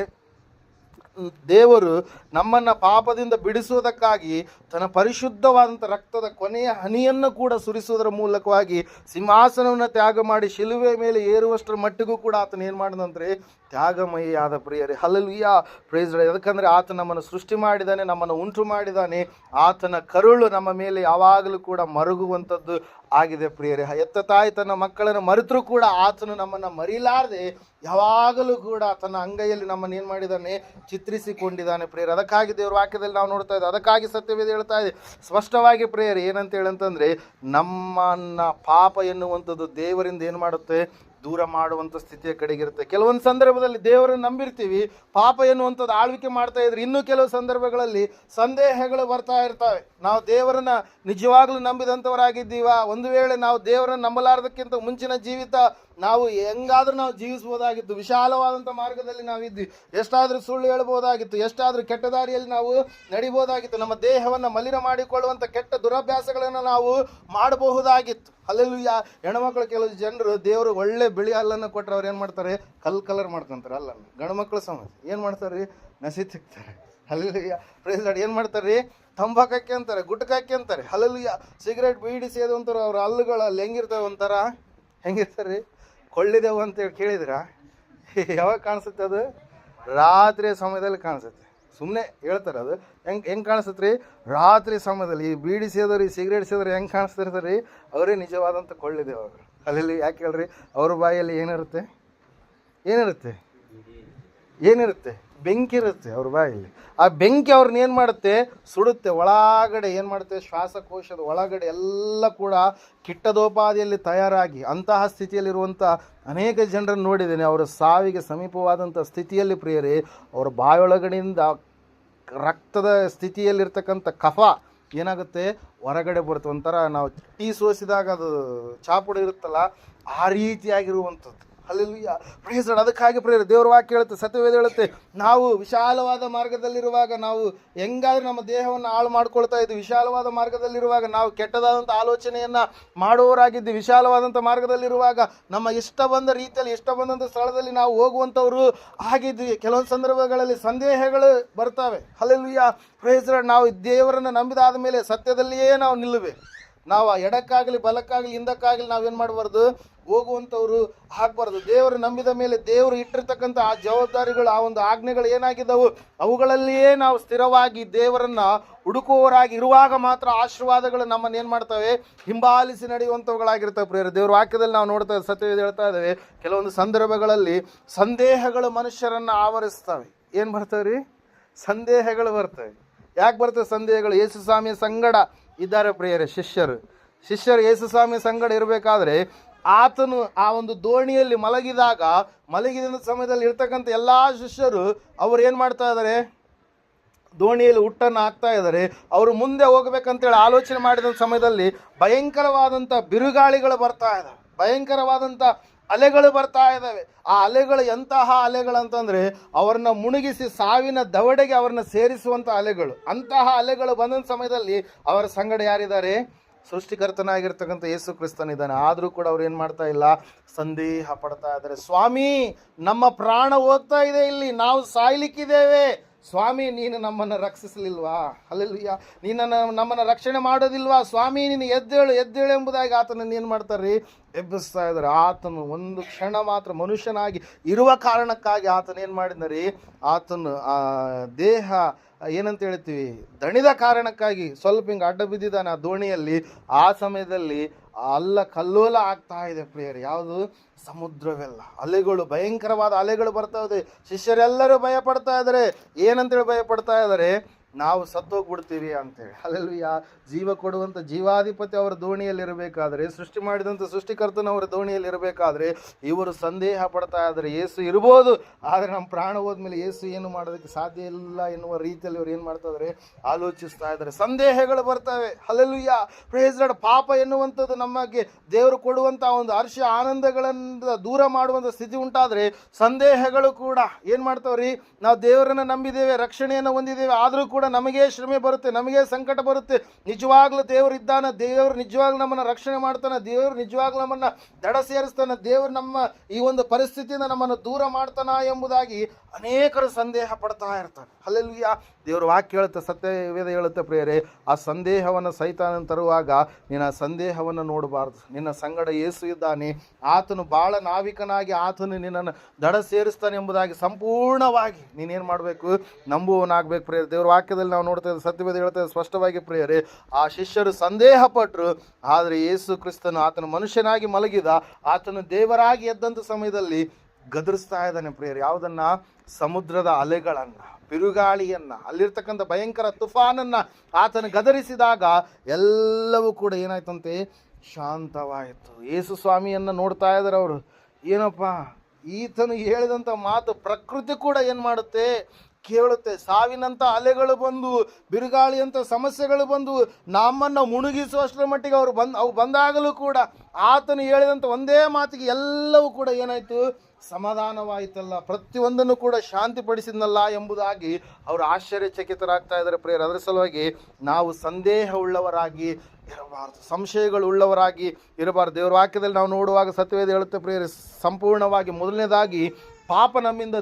ದೇವರು ನಮ್ಮನ್ನು ಪಾಪದಿಂದ ಬಿಡಿಸುವುದಕ್ಕಾಗಿ ತನ್ನ ಪರಿಶುದ್ಧವಾದಂಥ ರಕ್ತದ ಕೊನೆಯ ಹನಿಯನ್ನು ಕೂಡ ಸುರಿಸುವುದರ ಮೂಲಕವಾಗಿ ಸಿಂಹಾಸನವನ್ನು ತ್ಯಾಗ ಮಾಡಿ ಶಿಲುವೆ ಮೇಲೆ ಏರುವಷ್ಟರ ಮಟ್ಟಿಗೂ ಕೂಡ ಆತನ ಏನು ಮಾಡಿದಂದ್ರೆ ತ್ಯಾಗಮಯಿಯಾದ ಪ್ರಿಯರೇ. Hallelujah, praise Lord. ಯಾಕಂದರೆ ಆತ ನಮ್ಮನ್ನು ಸೃಷ್ಟಿ ಮಾಡಿದ್ದಾನೆ, ನಮ್ಮನ್ನು ಉಂಟು ಮಾಡಿದ್ದಾನೆ. ಆತನ ಕರುಳು ನಮ್ಮ ಮೇಲೆ ಯಾವಾಗಲೂ ಕೂಡ ಮರುಗುವಂಥದ್ದು ಆಗಿದೆ ಪ್ರಿಯರೇ. ಎತ್ತ ತಾಯಿ ತನ್ನ ಮಕ್ಕಳನ್ನು ಮರೆತರೂ ಕೂಡ ಆತನು ನಮ್ಮನ್ನು ಮರಿಲಾರದೆ ಯಾವಾಗಲೂ ಕೂಡ ತನ್ನ ಅಂಗೈಯಲ್ಲಿ ನಮ್ಮನ್ನು ಏನು ಮಾಡಿದ್ದಾನೆ, ಚಿತ್ರಿಸಿಕೊಂಡಿದ್ದಾನೆ ಪ್ರಿಯರೇ. ಅದಕ್ಕಾಗಿ ದೇವರ ವಾಕ್ಯದಲ್ಲಿ ನಾವು ನೋಡ್ತಾ ಇದ್ದೇವೆ. ಅದಕ್ಕಾಗಿ ಸತ್ಯವೇದ ಹೇಳ್ತಾ ಇದೆ ಸ್ಪಷ್ಟವಾಗಿ ಪ್ರಿಯರೇ, ಏನಂತ ಹೇಳಂತಂದರೆ ನಮ್ಮನ್ನ ಪಾಪ ಎನ್ನುವಂಥದ್ದು ದೇವರಿಂದ ಏನು ಮಾಡುತ್ತೆ, ದೂರ ಮಾಡುವಂಥ ಸ್ಥಿತಿಯ ಕಡೆಗಿರುತ್ತೆ. ಕೆಲವೊಂದು ಸಂದರ್ಭದಲ್ಲಿ ದೇವರನ್ನು ನಂಬಿರ್ತೀವಿ, ಪಾಪ ಎನ್ನುವಂಥದ್ದು ಆಳ್ವಿಕೆ ಮಾಡ್ತಾ ಇದ್ರೆ ಇನ್ನು ಕೆಲವು ಸಂದರ್ಭಗಳಲ್ಲಿ ಸಂದೇಹಗಳು ಬರ್ತಾ ಇರ್ತವೆ. ನಾವು ದೇವರನ್ನ ನಿಜವಾಗ್ಲೂ ನಂಬಿದಂಥವರಾಗಿದ್ದೀವ, ಒಂದು ವೇಳೆ ನಾವು ದೇವರನ್ನು ನಂಬಲಾರ್ದಕ್ಕಿಂತ ಮುಂಚಿನ ಜೀವಿತ ನಾವು ಹೆಂಗಾದ್ರೂ ನಾವು ಜೀವಿಸ್ಬೋದಾಗಿತ್ತು, ವಿಶಾಲವಾದಂಥ ಮಾರ್ಗದಲ್ಲಿ ನಾವಿದ್ವಿ, ಎಷ್ಟಾದರೂ ಸುಳ್ಳು ಹೇಳ್ಬೋದಾಗಿತ್ತು, ಎಷ್ಟಾದರೂ ಕೆಟ್ಟ ದಾರಿಯಲ್ಲಿ ನಾವು ನಡಿಬೋದಾಗಿತ್ತು, ನಮ್ಮ ದೇಹವನ್ನು ಮಲಿನ ಮಾಡಿಕೊಳ್ಳುವಂಥ ಕೆಟ್ಟ ದುರಭ್ಯಾಸಗಳನ್ನು ನಾವು ಮಾಡಬಹುದಾಗಿತ್ತು. ಹಲ್ಲೆಲೂಯಾ. ಹೆಣ್ಮಕ್ಳು ಕೆಲವು ಜನರು ದೇವರು ಒಳ್ಳೆ ಬಿಳಿ ಹಲ್ಲನ್ನು ಕೊಟ್ಟರೆ ಅವ್ರು ಏನು ಮಾಡ್ತಾರೆ, ಕಲರ್ ಮಾಡ್ಕೊಂತಾರೆ ಅಲ್ಲನ್ನು. ಗಂಡು ಮಕ್ಕಳು ಸಮಾಜ ಏನು ಮಾಡ್ತಾರೆ ರೀ, ನಸಿ ತಿಕ್ತಾರೆ. Hallelujah, praise Lord. ಏನು ಮಾಡ್ತಾರೆ ರೀ, ತಂಬಾಕಕ್ಕೆ ಅಂತಾರೆ, ಗುಟ್ಕಕ್ಕೆ ಅಂತಾರೆ. ಹಲ್ಲೆಲೂಯಾ. ಸಿಗರೇಟ್ ಬೀಡಿ ಸೇದು ಅಂತಾರೆ. ಅವ್ರ ಹಲ್ಲುಗಳು ಅಲ್ಲಿ ಹೆಂಗಿರ್ತವೆ ಒಂಥರ, ಹೆಂಗಿರ್ತಾರೆ ರೀ, ಕೊಳ್ಳಿದೆವು ಅಂತೇಳಿ ಕೇಳಿದ್ರಾ? ಯಾವಾಗ ಕಾಣಿಸುತ್ತೆ ಅದು? ರಾತ್ರಿ ಸಮಯದಲ್ಲಿ ಕಾಣಿಸುತ್ತೆ. ಸುಮ್ಮನೆ ಹೇಳ್ತಾರೆ ಅದು. ಹೆಂಗೆ ಕಾಣಿಸುತ್ತೆ ರೀ, ರಾತ್ರಿ ಸಮಯದಲ್ಲಿ. ಈ ಬೀಡಿ ಸೇದೋರು, ಈ ಸಿಗರೇಟ್ ಸೇದೋರು ಹೆಂಗೆ ಕಾಣಿಸ್ತಿರ್ತಾರೆ ರೀ, ಅವರೇ ನಿಜವಾದಂಥ ಕೊಳ್ಳಿದೆವು ಅವರು. ಅಲ್ಲಿ ಯಾಕೆ ಹೇಳ್ರಿ, ಅವ್ರ ಬಾಯಲ್ಲಿ ಏನಿರುತ್ತೆ, ಏನಿರುತ್ತೆ, ಬೆಂಕಿ ಇರುತ್ತೆ ಅವ್ರ ಬಾಯಲ್ಲಿ. ಆ ಬೆಂಕಿ ಅವ್ರನ್ನ ಏನು ಮಾಡುತ್ತೆ, ಸುಡುತ್ತೆ. ಒಳಗಡೆ ಏನು ಮಾಡುತ್ತೆ, ಶ್ವಾಸಕೋಶದ ಒಳಗಡೆ ಎಲ್ಲ ಕೂಡ ಕಿಟ್ಟದೋಪಾದಿಯಲ್ಲಿ ತಯಾರಾಗಿ ಅಂತಹ ಸ್ಥಿತಿಯಲ್ಲಿರುವಂಥ ಅನೇಕ ಜನರನ್ನು ನೋಡಿದ್ದೇನೆ. ಅವರ ಸಾವಿಗೆ ಸಮೀಪವಾದಂಥ ಸ್ಥಿತಿಯಲ್ಲಿ ಪ್ರಿಯರೇ, ಅವರ ಬಾಯೊಳಗಡೆಯಿಂದ ರಕ್ತದ ಸ್ಥಿತಿಯಲ್ಲಿರ್ತಕ್ಕಂಥ ಕಫ ಏನಾಗುತ್ತೆ, ಹೊರಗಡೆ ಬರುತ್ತೆ. ಒಂಥರ ನಾವು ಟೀ ಸೋಸಿದಾಗ ಅದು ಚಾಪುಡಿ ಇರುತ್ತಲ್ಲ, ಆ ರೀತಿಯಾಗಿರುವಂಥದ್ದು. Hallelujah, praise lord. ಅದಕ್ಕಾಗಿ ಪ್ರಿಯರೇ, ದೇವರ ವಾಕ್ಯ ಹೇಳುತ್ತೆ, ಸತ್ಯವೇದ ಹೇಳುತ್ತೆ, ನಾವು ವಿಶಾಲವಾದ ಮಾರ್ಗದಲ್ಲಿರುವಾಗ ನಾವು ಹೆಂಗಾದ್ರೂ ನಮ್ಮ ದೇಹವನ್ನು ಹಾಳು ಮಾಡ್ಕೊಳ್ತಾ ಇದ್ವಿ. ವಿಶಾಲವಾದ ಮಾರ್ಗದಲ್ಲಿರುವಾಗ ನಾವು ಕೆಟ್ಟದಾದಂಥ ಆಲೋಚನೆಯನ್ನು ಮಾಡುವವರಾಗಿದ್ವಿ. ವಿಶಾಲವಾದಂಥ ಮಾರ್ಗದಲ್ಲಿರುವಾಗ ನಮ್ಮ ಇಷ್ಟ ಬಂದ ರೀತಿಯಲ್ಲಿ, ಇಷ್ಟ ಬಂದಂಥ ಸ್ಥಳದಲ್ಲಿ ನಾವು ಹೋಗುವಂಥವ್ರು ಆಗಿದ್ವಿ. ಕೆಲವೊಂದು ಸಂದರ್ಭಗಳಲ್ಲಿ ಸಂದೇಹಗಳು ಬರ್ತವೆ. Hallelujah, praise Lord. ನಾವು ದೇವರನ್ನು ನಂಬಿದಾದ ಮೇಲೆ ಸತ್ಯದಲ್ಲಿಯೇ ನಾವು ನಿಲ್ಲಬೇಕು. ನಾವು ಎಡಕ್ಕಾಗಲಿ ಬಲಕ್ಕಾಗಲಿ ಹಿಂದಕ್ಕಾಗಲಿ ನಾವೇನು ಮಾಡಬಾರ್ದು, ಹೋಗುವಂಥವ್ರು ಆಗಬಾರ್ದು. ದೇವರು ನಂಬಿದ ಮೇಲೆ ದೇವರು ಇಟ್ಟಿರ್ತಕ್ಕಂಥ ಆ ಜವಾಬ್ದಾರಿಗಳು, ಆ ಒಂದು ಆಜ್ಞೆಗಳು ಏನಾಗಿದ್ದವು, ಅವುಗಳಲ್ಲಿಯೇ ನಾವು ಸ್ಥಿರವಾಗಿ ದೇವರನ್ನು ಹುಡುಕುವವರಾಗಿ ಇರುವಾಗ ಮಾತ್ರ ಆಶೀರ್ವಾದಗಳು ನಮ್ಮನ್ನು ಏನು ಮಾಡ್ತವೆ, ಹಿಂಬಾಲಿಸಿ ನಡೆಯುವಂಥವುಗಳಾಗಿರ್ತವೆ. ಪ್ರಿಯರೇ, ದೇವರ ವಾಕ್ಯದಲ್ಲಿ ನಾವು ನೋಡ್ತಾ ಸತ್ಯವೇದ ಹೇಳ್ತಾ ಇದ್ದೇವೆ, ಕೆಲವೊಂದು ಸಂದರ್ಭಗಳಲ್ಲಿ ಸಂದೇಹಗಳು ಮನುಷ್ಯರನ್ನು ಆವರಿಸ್ತವೆ. ಏನು ಬರ್ತವೆ ರೀ, ಸಂದೇಹಗಳು ಬರ್ತವೆ. ಯಾಕೆ ಬರ್ತವೆ ಸಂದೇಹಗಳು? ಯೇಸು ಸ್ವಾಮಿಯ ಸಂಗಡ ಇದ್ದಾರೆ ಪ್ರಿಯರೇ ಶಿಷ್ಯರು ಯೇಸು ಸ್ವಾಮಿ ಸಂಗಡ ಇರಬೇಕಾದ್ರೆ ಆತನು ಆ ಒಂದು ದೋಣಿಯಲ್ಲಿ ಮಲಗಿದ ಸಮಯದಲ್ಲಿ ಇರ್ತಕ್ಕಂಥ ಎಲ್ಲ ಶಿಷ್ಯರು ಅವ್ರು ಏನು ಮಾಡ್ತಾ ಇದ್ದಾರೆ, ದೋಣಿಯಲ್ಲಿ ಹುಟ್ಟನ್ನು ಹಾಕ್ತಾ ಇದ್ದಾರೆ. ಅವರು ಮುಂದೆ ಹೋಗ್ಬೇಕಂತೇಳಿ ಆಲೋಚನೆ ಮಾಡಿದ ಸಮಯದಲ್ಲಿ ಭಯಂಕರವಾದಂಥ ಬಿರುಗಾಳಿಗಳು ಬರ್ತಾ ಇದ್ದಾವೆ, ಭಯಂಕರವಾದಂಥ ಅಲೆಗಳು ಬರ್ತಾ ಇದ್ದಾವೆ. ಆ ಅಲೆಗಳು ಎಂತಹ ಅಲೆಗಳಂತಂದರೆ ಅವ್ರನ್ನ ಮುಳುಗಿಸಿ ಸಾವಿನ ದವಡೆಗೆ ಅವ್ರನ್ನ ಸೇರಿಸುವಂಥ ಅಲೆಗಳು. ಅಂತಹ ಅಲೆಗಳು ಬಂದ ಸಮಯದಲ್ಲಿ ಅವರ ಸಂಗಡ ಯಾರಿದ್ದಾರೆ, ಸೃಷ್ಟಿಕರ್ತನಾಗಿರ್ತಕ್ಕಂಥ ಯೇಸು ಕ್ರಿಸ್ತನಿದ್ದಾನೆ. ಆದರೂ ಕೂಡ ಅವ್ರು ಏನು ಮಾಡ್ತಾ ಇಲ್ಲ, ಸಂದೇಹ ಪಡ್ತಾ ಇದ್ದಾರೆ. ಸ್ವಾಮಿ, ನಮ್ಮ ಪ್ರಾಣ ಹೋಗ್ತಾ ಇದೆ, ಇಲ್ಲಿ ನಾವು ಸಾಯ್ಲಿಕ್ಕಿದ್ದೇವೆ, ಸ್ವಾಮಿ ನೀನು ನಮ್ಮನ್ನು ರಕ್ಷಿಸಲಿಲ್ವಾ? ಹಲ್ಲೆಲೂಯಾ. ನೀನು ನಮ್ಮನ್ನು ರಕ್ಷಣೆ ಮಾಡೋದಿಲ್ವಾ? ಸ್ವಾಮಿ ನೀನು ಎದ್ದೇಳು ಎಂಬುದಾಗಿ ಆತನನ್ನು ಏನು ಮಾಡ್ತಾರೆ, ಎಬ್ಬಿಸ್ತಾ ಇದ್ದಾರೆ. ಆತನು ಒಂದು ಕ್ಷಣ ಮಾತ್ರ ಮನುಷ್ಯನಾಗಿ ಇರುವ ಕಾರಣಕ್ಕಾಗಿ ಆತನ ಏನು ಮಾಡಿದ್ದಾರೆ, ಆತನು ದೇಹ ಏನಂತ ಹೇಳ್ತೀವಿ, ದಣಿದ ಕಾರಣಕ್ಕಾಗಿ ಸ್ವಲ್ಪ ಹಿಂಗೆ ಅಡ್ಡ ಬಿದ್ದಿದ್ದಾನೆ ಆ ದೋಣಿಯಲ್ಲಿ. ಆ ಸಮಯದಲ್ಲಿ ಕಲ್ಲೋಲ ಆಗ್ತಾ ಇದೆ ಪ್ರಿಯರೇ. ಯಾವುದು? ಸಮುದ್ರವೆಲ್ಲ ಅಲೆಗಳು, ಭಯಂಕರವಾದ ಅಲೆಗಳು ಬರ್ತಾ ಇದೆ. ಶಿಷ್ಯರೆಲ್ಲರೂ ಭಯ ಪಡ್ತಾ ಇದ್ದಾರೆ. ಏನಂತೇಳಿ ಭಯ ಪಡ್ತಾ ಇದ್ದಾರೆ, ನಾವು ಸತ್ತೋಗ್ಬಿಡ್ತೀವಿ ಅಂತೇಳಿ. ಅಲ್ಲೆಲ್ಲೂಯಾ. ಜೀವ ಕೊಡುವಂಥ ಜೀವಾಧಿಪತಿ ಅವರ ದೋಣಿಯಲ್ಲಿ ಇರಬೇಕಾದ್ರೆ, ಸೃಷ್ಟಿ ಮಾಡಿದಂಥ ಸೃಷ್ಟಿಕರ್ತನವರ ದೋಣಿಯಲ್ಲಿ ಇರಬೇಕಾದ್ರೆ ಇವರು ಸಂದೇಹ ಪಡ್ತಾ ಇದ್ದಾರೆ, ಯೇಸು ಇರ್ಬೋದು, ಆದರೆ ನಮ್ಮ ಪ್ರಾಣ ಹೋದ್ಮೇಲೆ ಯೇಸು ಏನು ಮಾಡೋದಕ್ಕೆ ಸಾಧ್ಯ ಇಲ್ಲ ಎನ್ನುವ ರೀತಿಯಲ್ಲಿ ಇವರು ಏನು ಮಾಡ್ತಾ ಇದ್ದಾರೆ, ಆಲೋಚಿಸ್ತಾ ಇದ್ದಾರೆ. ಸಂದೇಹಗಳು ಬರ್ತವೆ. Hallelujah, praise Lord. ಪಾಪ ಎನ್ನುವಂಥದ್ದು ನಮಗೆ ದೇವರು ಕೊಡುವಂಥ ಒಂದು ಹರ್ಷ ಆನಂದಗಳನ್ನು ದೂರ ಮಾಡುವಂಥ ಸ್ಥಿತಿ ಉಂಟಾದರೆ ಸಂದೇಹಗಳು ಕೂಡ ಏನು ಮಾಡ್ತಾವ್ರಿ, ನಾವು ದೇವರನ್ನು ನಂಬಿದ್ದೇವೆ, ರಕ್ಷಣೆಯನ್ನು ಹೊಂದಿದ್ದೇವೆ, ಆದರೂ ಕೂಡ ನಮಗೇ ಶ್ರಮೆ ಬರುತ್ತೆ, ನಮಗೇ ಸಂಕಟ ಬರುತ್ತೆ. ನಿಜವಾಗ್ಲೂ ದೇವರಿದ್ದಾನ, ದೇವರು ನಿಜವಾಗ್ಲೂ ನಮ್ಮನ್ನು ರಕ್ಷಣೆ ಮಾಡ್ತಾನೆ, ದೇವರು ನಿಜವಾಗ್ಲೂ ನಮ್ಮನ್ನು ದಡ ಸೇರಿಸ್ತಾನೆ, ದೇವರು ನಮ್ಮ ಈ ಒಂದು ಪರಿಸ್ಥಿತಿಯಿಂದ ನಮ್ಮನ್ನು ದೂರ ಮಾಡ್ತಾನ ಎಂಬುದಾಗಿ ಅನೇಕರು ಸಂದೇಹ ಪಡ್ತಾ ಇರ್ತಾರೆ. ಹಲ್ಲೆಲೂಯಾ. ದೇವರು ವಾಕ್ಯ ಹೇಳುತ್ತೆ, ಸತ್ಯವೇದ ಹೇಳುತ್ತೆ ಪ್ರಿಯರೇ, ಆ ಸಂದೇಹವನ್ನು ಸೈತಾನ ತರುವಾಗ ನಿನ್ನ ಸಂದೇಹವನ್ನು ನೋಡಬಾರ್ದು. ನಿನ್ನ ಸಂಗಡ ಯೇಸು ಇದ್ದಾನೆ, ಆತನು ಭಾಳ ನಾವಿಕನಾಗಿ ಆತನು ನಿನ್ನನ್ನು ದಡ ಸೇರಿಸ್ತಾನೆ ಎಂಬುದಾಗಿ ಸಂಪೂರ್ಣವಾಗಿ ನೀನೇನು ಮಾಡಬೇಕು, ನಂಬುವವನಾಗಬೇಕು ಪ್ರಿಯರೇ. ದೇವ್ರ ವಾಕ್ಯದಲ್ಲಿ ನಾವು ನೋಡ್ತಾ ಇದ್ದೇವೆ, ಸತ್ಯವೇದ ಹೇಳ್ತೇವೆ ಸ್ಪಷ್ಟವಾಗಿ ಪ್ರಿಯರೇ, ಆ ಶಿಷ್ಯರು ಸಂದೇಹ ಪಟ್ಟರು. ಆದರೆ ಯೇಸು ಕ್ರಿಸ್ತನು ಆತನು ಮನುಷ್ಯನಾಗಿ ಮಲಗಿದ, ಆತನು ದೇವರಾಗಿ ಎದ್ದಂಥ ಸಮಯದಲ್ಲಿ ಗದರಿಸ್ತಾ ಇದ್ದಾನೆ ಪ್ರಿಯರೇ. ಯಾವುದನ್ನ? ಸಮುದ್ರದ ಅಲೆಗಳನ್ನು, ಬಿರುಗಾಳಿಯನ್ನ, ಅಲ್ಲಿರ್ತಕ್ಕಂಥ ಭಯಂಕರ ತುಫಾನನ್ನ ಆತನು ಗದರಿಸಿದಾಗ ಎಲ್ಲವೂ ಕೂಡ ಏನಾಯ್ತಂತೆ, ಶಾಂತವಾಯಿತು. ಯೇಸು ಸ್ವಾಮಿಯನ್ನು ನೋಡ್ತಾ ಇದ್ದಾರೆ ಅವರು. ಏನಪ್ಪ, ಈತನು ಹೇಳಿದಂಥ ಮಾತು ಪ್ರಕೃತಿ ಕೂಡ ಏನು ಮಾಡುತ್ತೆ, ಕೇಳುತ್ತೆ. ಸಾವಿನಂಥ ಅಲೆಗಳು ಬಂದು, ಬಿರುಗಾಳಿಯಂಥ ಸಮಸ್ಯೆಗಳು ಬಂದು ನಮ್ಮನ್ನು ಮುಳುಗಿಸುವಷ್ಟರ ಮಟ್ಟಿಗೆ ಅವು ಬಂದಾಗಲೂ ಕೂಡ ಆತನು ಹೇಳಿದಂಥ ಒಂದೇ ಮಾತಿಗೆ ಎಲ್ಲವೂ ಕೂಡ ಏನಾಯಿತು, ಸಮಾಧಾನವಾಯಿತಲ್ಲ, ಪ್ರತಿಯೊಂದನ್ನು ಕೂಡ ಶಾಂತಿಪಡಿಸಿದ್ನಲ್ಲ ಎಂಬುದಾಗಿ ಅವರು ಆಶ್ಚರ್ಯಚಕಿತರಾಗ್ತಾ ಇದ್ದಾರೆ ಪ್ರಿಯರೇ. ಅದರ ಸಲುವಾಗಿ ನಾವು ಸಂದೇಹ ಉಳ್ಳವರಾಗಿ ಇರಬಾರ್ದು, ಸಂಶಯಗಳು ಉಳ್ಳವರಾಗಿ ಇರಬಾರ್ದು. ದೇವರ ವಾಕ್ಯದಲ್ಲಿ ನಾವು ನೋಡುವಾಗ ಸತ್ಯವೇದ ಹೇಳುತ್ತೆ ಪ್ರಿಯರೇ, ಸಂಪೂರ್ಣವಾಗಿ ಮೊದಲನೇದಾಗಿ ಪಾಪ ನಮ್ಮಿಂದ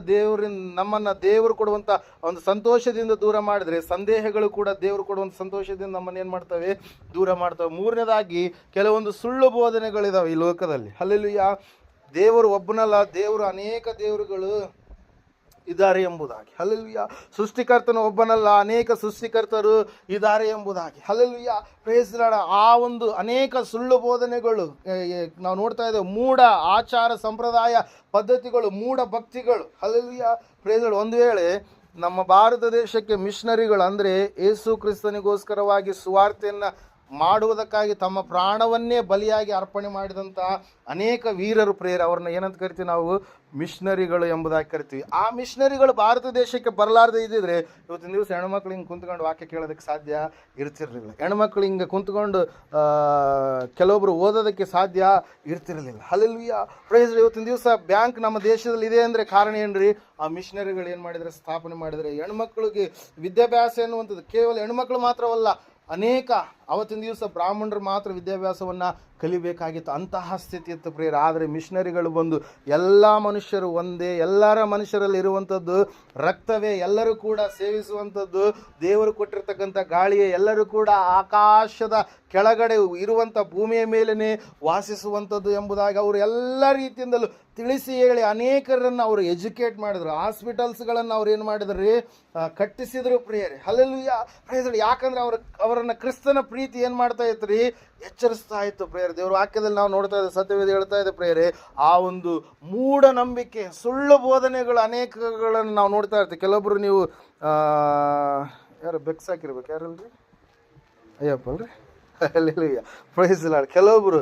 ನಮ್ಮನ್ನು ದೇವರು ಕೊಡುವಂಥ ಒಂದು ಸಂತೋಷದಿಂದ ದೂರ ಮಾಡಿದರೆ, ಸಂದೇಹಗಳು ಕೂಡ ದೇವರು ಕೊಡುವಂಥ ಸಂತೋಷದಿಂದ ನಮ್ಮನ್ನು ಏನು ಮಾಡ್ತವೆ, ದೂರ ಮಾಡ್ತವೆ. ಮೂರನೇದಾಗಿ ಕೆಲವೊಂದು ಸುಳ್ಳು ಬೋಧನೆಗಳಿದಾವೆ ಈ ಲೋಕದಲ್ಲಿ. ಹಲ್ಲೆಲೂಯಾ. ದೇವರು ಒಬ್ಬನಲ್ಲ, ದೇವರು ಅನೇಕ ದೇವರುಗಳು ಇದ್ದಾರೆ ಎಂಬುದಾಗಿ. ಹಲ್ಲೆಲೂಯಾ. ಸೃಷ್ಟಿಕರ್ತನು ಒಬ್ಬನಲ್ಲ, ಅನೇಕ ಸೃಷ್ಟಿಕರ್ತರು ಇದ್ದಾರೆ ಎಂಬುದಾಗಿ. ಹಲ್ಲೆಲೂಯಾ. Praise the Lord. ಆ ಒಂದು ಅನೇಕ ಸುಳ್ಳು ಬೋಧನೆಗಳು ನಾವು ನೋಡ್ತಾ ಇದ್ದೇವೆ. ಮೂಢ ಆಚಾರ ಸಂಪ್ರದಾಯ ಪದ್ಧತಿಗಳು, ಮೂಢ ಭಕ್ತಿಗಳು. ಹಲ್ಲೆಲೂಯಾ. Praise the Lord. ಒಂದು ವೇಳೆ ನಮ್ಮ ಭಾರತ ದೇಶಕ್ಕೆ ಮಿಷನರಿಗಳು ಅಂದರೆ ಯೇಸು ಕ್ರಿಸ್ತನಿಗೋಸ್ಕರವಾಗಿ ಸುವಾರ್ತೆಯನ್ನು ಮಾಡುವುದಕ್ಕಾಗಿ ತಮ್ಮ ಪ್ರಾಣವನ್ನೇ ಬಲಿಯಾಗಿ ಅರ್ಪಣೆ ಮಾಡಿದಂಥ ಅನೇಕ ವೀರರು ಪ್ರಿಯರೇ, ಅವ್ರನ್ನ ಏನಂತ ಕರಿತೀವಿ ನಾವು, ಮಿಷನರಿಗಳು ಎಂಬುದಾಗಿ ಕರಿತೀವಿ. ಆ ಮಿಷನರಿಗಳು ಭಾರತ ದೇಶಕ್ಕೆ ಬರಲಾರದೆ ಇದ್ದಿದ್ರೆ ಇವತ್ತಿನ ದಿವಸ ಹೆಣ್ಮಕ್ಳು ಹಿಂಗೆ ಕುಂತ್ಕೊಂಡು ವಾಕ್ಯ ಕೇಳೋದಕ್ಕೆ ಸಾಧ್ಯ ಇರ್ತಿರಲಿಲ್ಲ. ಹೆಣ್ಮಕ್ಳು ಹಿಂಗೆ ಕುಂತ್ಕೊಂಡು ಕೆಲವೊಬ್ರು ಓದೋದಕ್ಕೆ ಸಾಧ್ಯ ಇರ್ತಿರಲಿಲ್ಲ. ಹಲ್ಲೆಲೂಯಾ. ಪ್ರೈಸ್. ಇವತ್ತಿನ ದಿವಸ ಬ್ಯಾಂಕ್ ನಮ್ಮ ದೇಶದಲ್ಲಿ ಇದೆ ಅಂದರೆ ಕಾರಣ ಏನ್ರಿ, ಆ ಮಿಷನರಿಗಳು ಏನು ಮಾಡಿದರೆ, ಸ್ಥಾಪನೆ ಮಾಡಿದರೆ. ಹೆಣ್ಮಕ್ಳಿಗೆ ವಿದ್ಯಾಭ್ಯಾಸ ಎನ್ನುವಂಥದ್ದು ಕೇವಲ ಹೆಣ್ಮಕ್ಳು ಮಾತ್ರವಲ್ಲ, ಅನೇಕ ಅವತ್ತಿನ ದಿವಸ ಬ್ರಾಹ್ಮಣರು ಮಾತ್ರ ವಿದ್ಯಾಭ್ಯಾಸವನ್ನು ಕಲಿಬೇಕಾಗಿತ್ತು. ಅಂತಹ ಸ್ಥಿತಿ ಇತ್ತು ಪ್ರಿಯರೇ. ಆದರೆ ಮಿಷನರಿಗಳು ಬಂದು ಎಲ್ಲ ಮನುಷ್ಯರು ಒಂದೇ, ಎಲ್ಲರ ಮನುಷ್ಯರಲ್ಲಿ ಇರುವಂಥದ್ದು ರಕ್ತವೇ, ಎಲ್ಲರೂ ಕೂಡ ಸೇವಿಸುವಂಥದ್ದು ದೇವರು ಕೊಟ್ಟಿರ್ತಕ್ಕಂಥ ಗಾಳಿಯೇ, ಎಲ್ಲರೂ ಕೂಡ ಆಕಾಶದ ಕೆಳಗಡೆ ಇರುವಂಥ ಭೂಮಿಯ ಮೇಲೇ ವಾಸಿಸುವಂಥದ್ದು ಎಂಬುದಾಗಿ ಅವರು ಎಲ್ಲ ರೀತಿಯಿಂದಲೂ ತಿಳಿಸಿ ಹೇಳಿ ಅನೇಕರನ್ನು ಅವರು ಎಜುಕೇಟ್ ಮಾಡಿದರು. ಹಾಸ್ಪಿಟಲ್ಸ್ಗಳನ್ನು ಅವ್ರು ಏನು ಮಾಡಿದ್ರು, ಕಟ್ಟಿಸಿದರು ಪ್ರಿಯರೇ. ಹಲ್ಲೆಲೂಯಾ. ಪ್ರೈಸ್. ಯಾಕಂದ್ರೆ ಅವರನ್ನು ಕ್ರಿಸ್ತನ ಪ್ರೀತಿ ಏನು ಮಾಡ್ತಾ ಇತ್ತು ರೀ, ಎಚ್ಚರಿಸ್ತಾ ಇತ್ತು ಪ್ರಿಯರೇ. ದೇವ್ರ ವಾಕ್ಯದಲ್ಲಿ ನಾವು ನೋಡ್ತಾ ಇದ್ದೇವೆ, ಸತ್ಯವೇದ ಹೇಳ್ತಾ ಇದೆ ಪ್ರಿಯರೇ, ಆ ಒಂದು ಮೂಢನಂಬಿಕೆ, ಸುಳ್ಳು ಬೋಧನೆಗಳು ಅನೇಕಗಳನ್ನು ನಾವು ನೋಡ್ತಾ ಇರ್ತೀವಿ. ಕೆಲವೊಬ್ರು ನೀವು ಯಾರು ಬೆಕ್ಸ್ ಹಾಕಿರ್ಬೇಕು, ಯಾರಲ್ರಿ, ಅಯ್ಯಪ್ಪ ಅಲ್ರಿ. ಅಲ್ಲೆಲೂಯಾ. Praise the Lord. ಕೆಲವೊಬ್ರು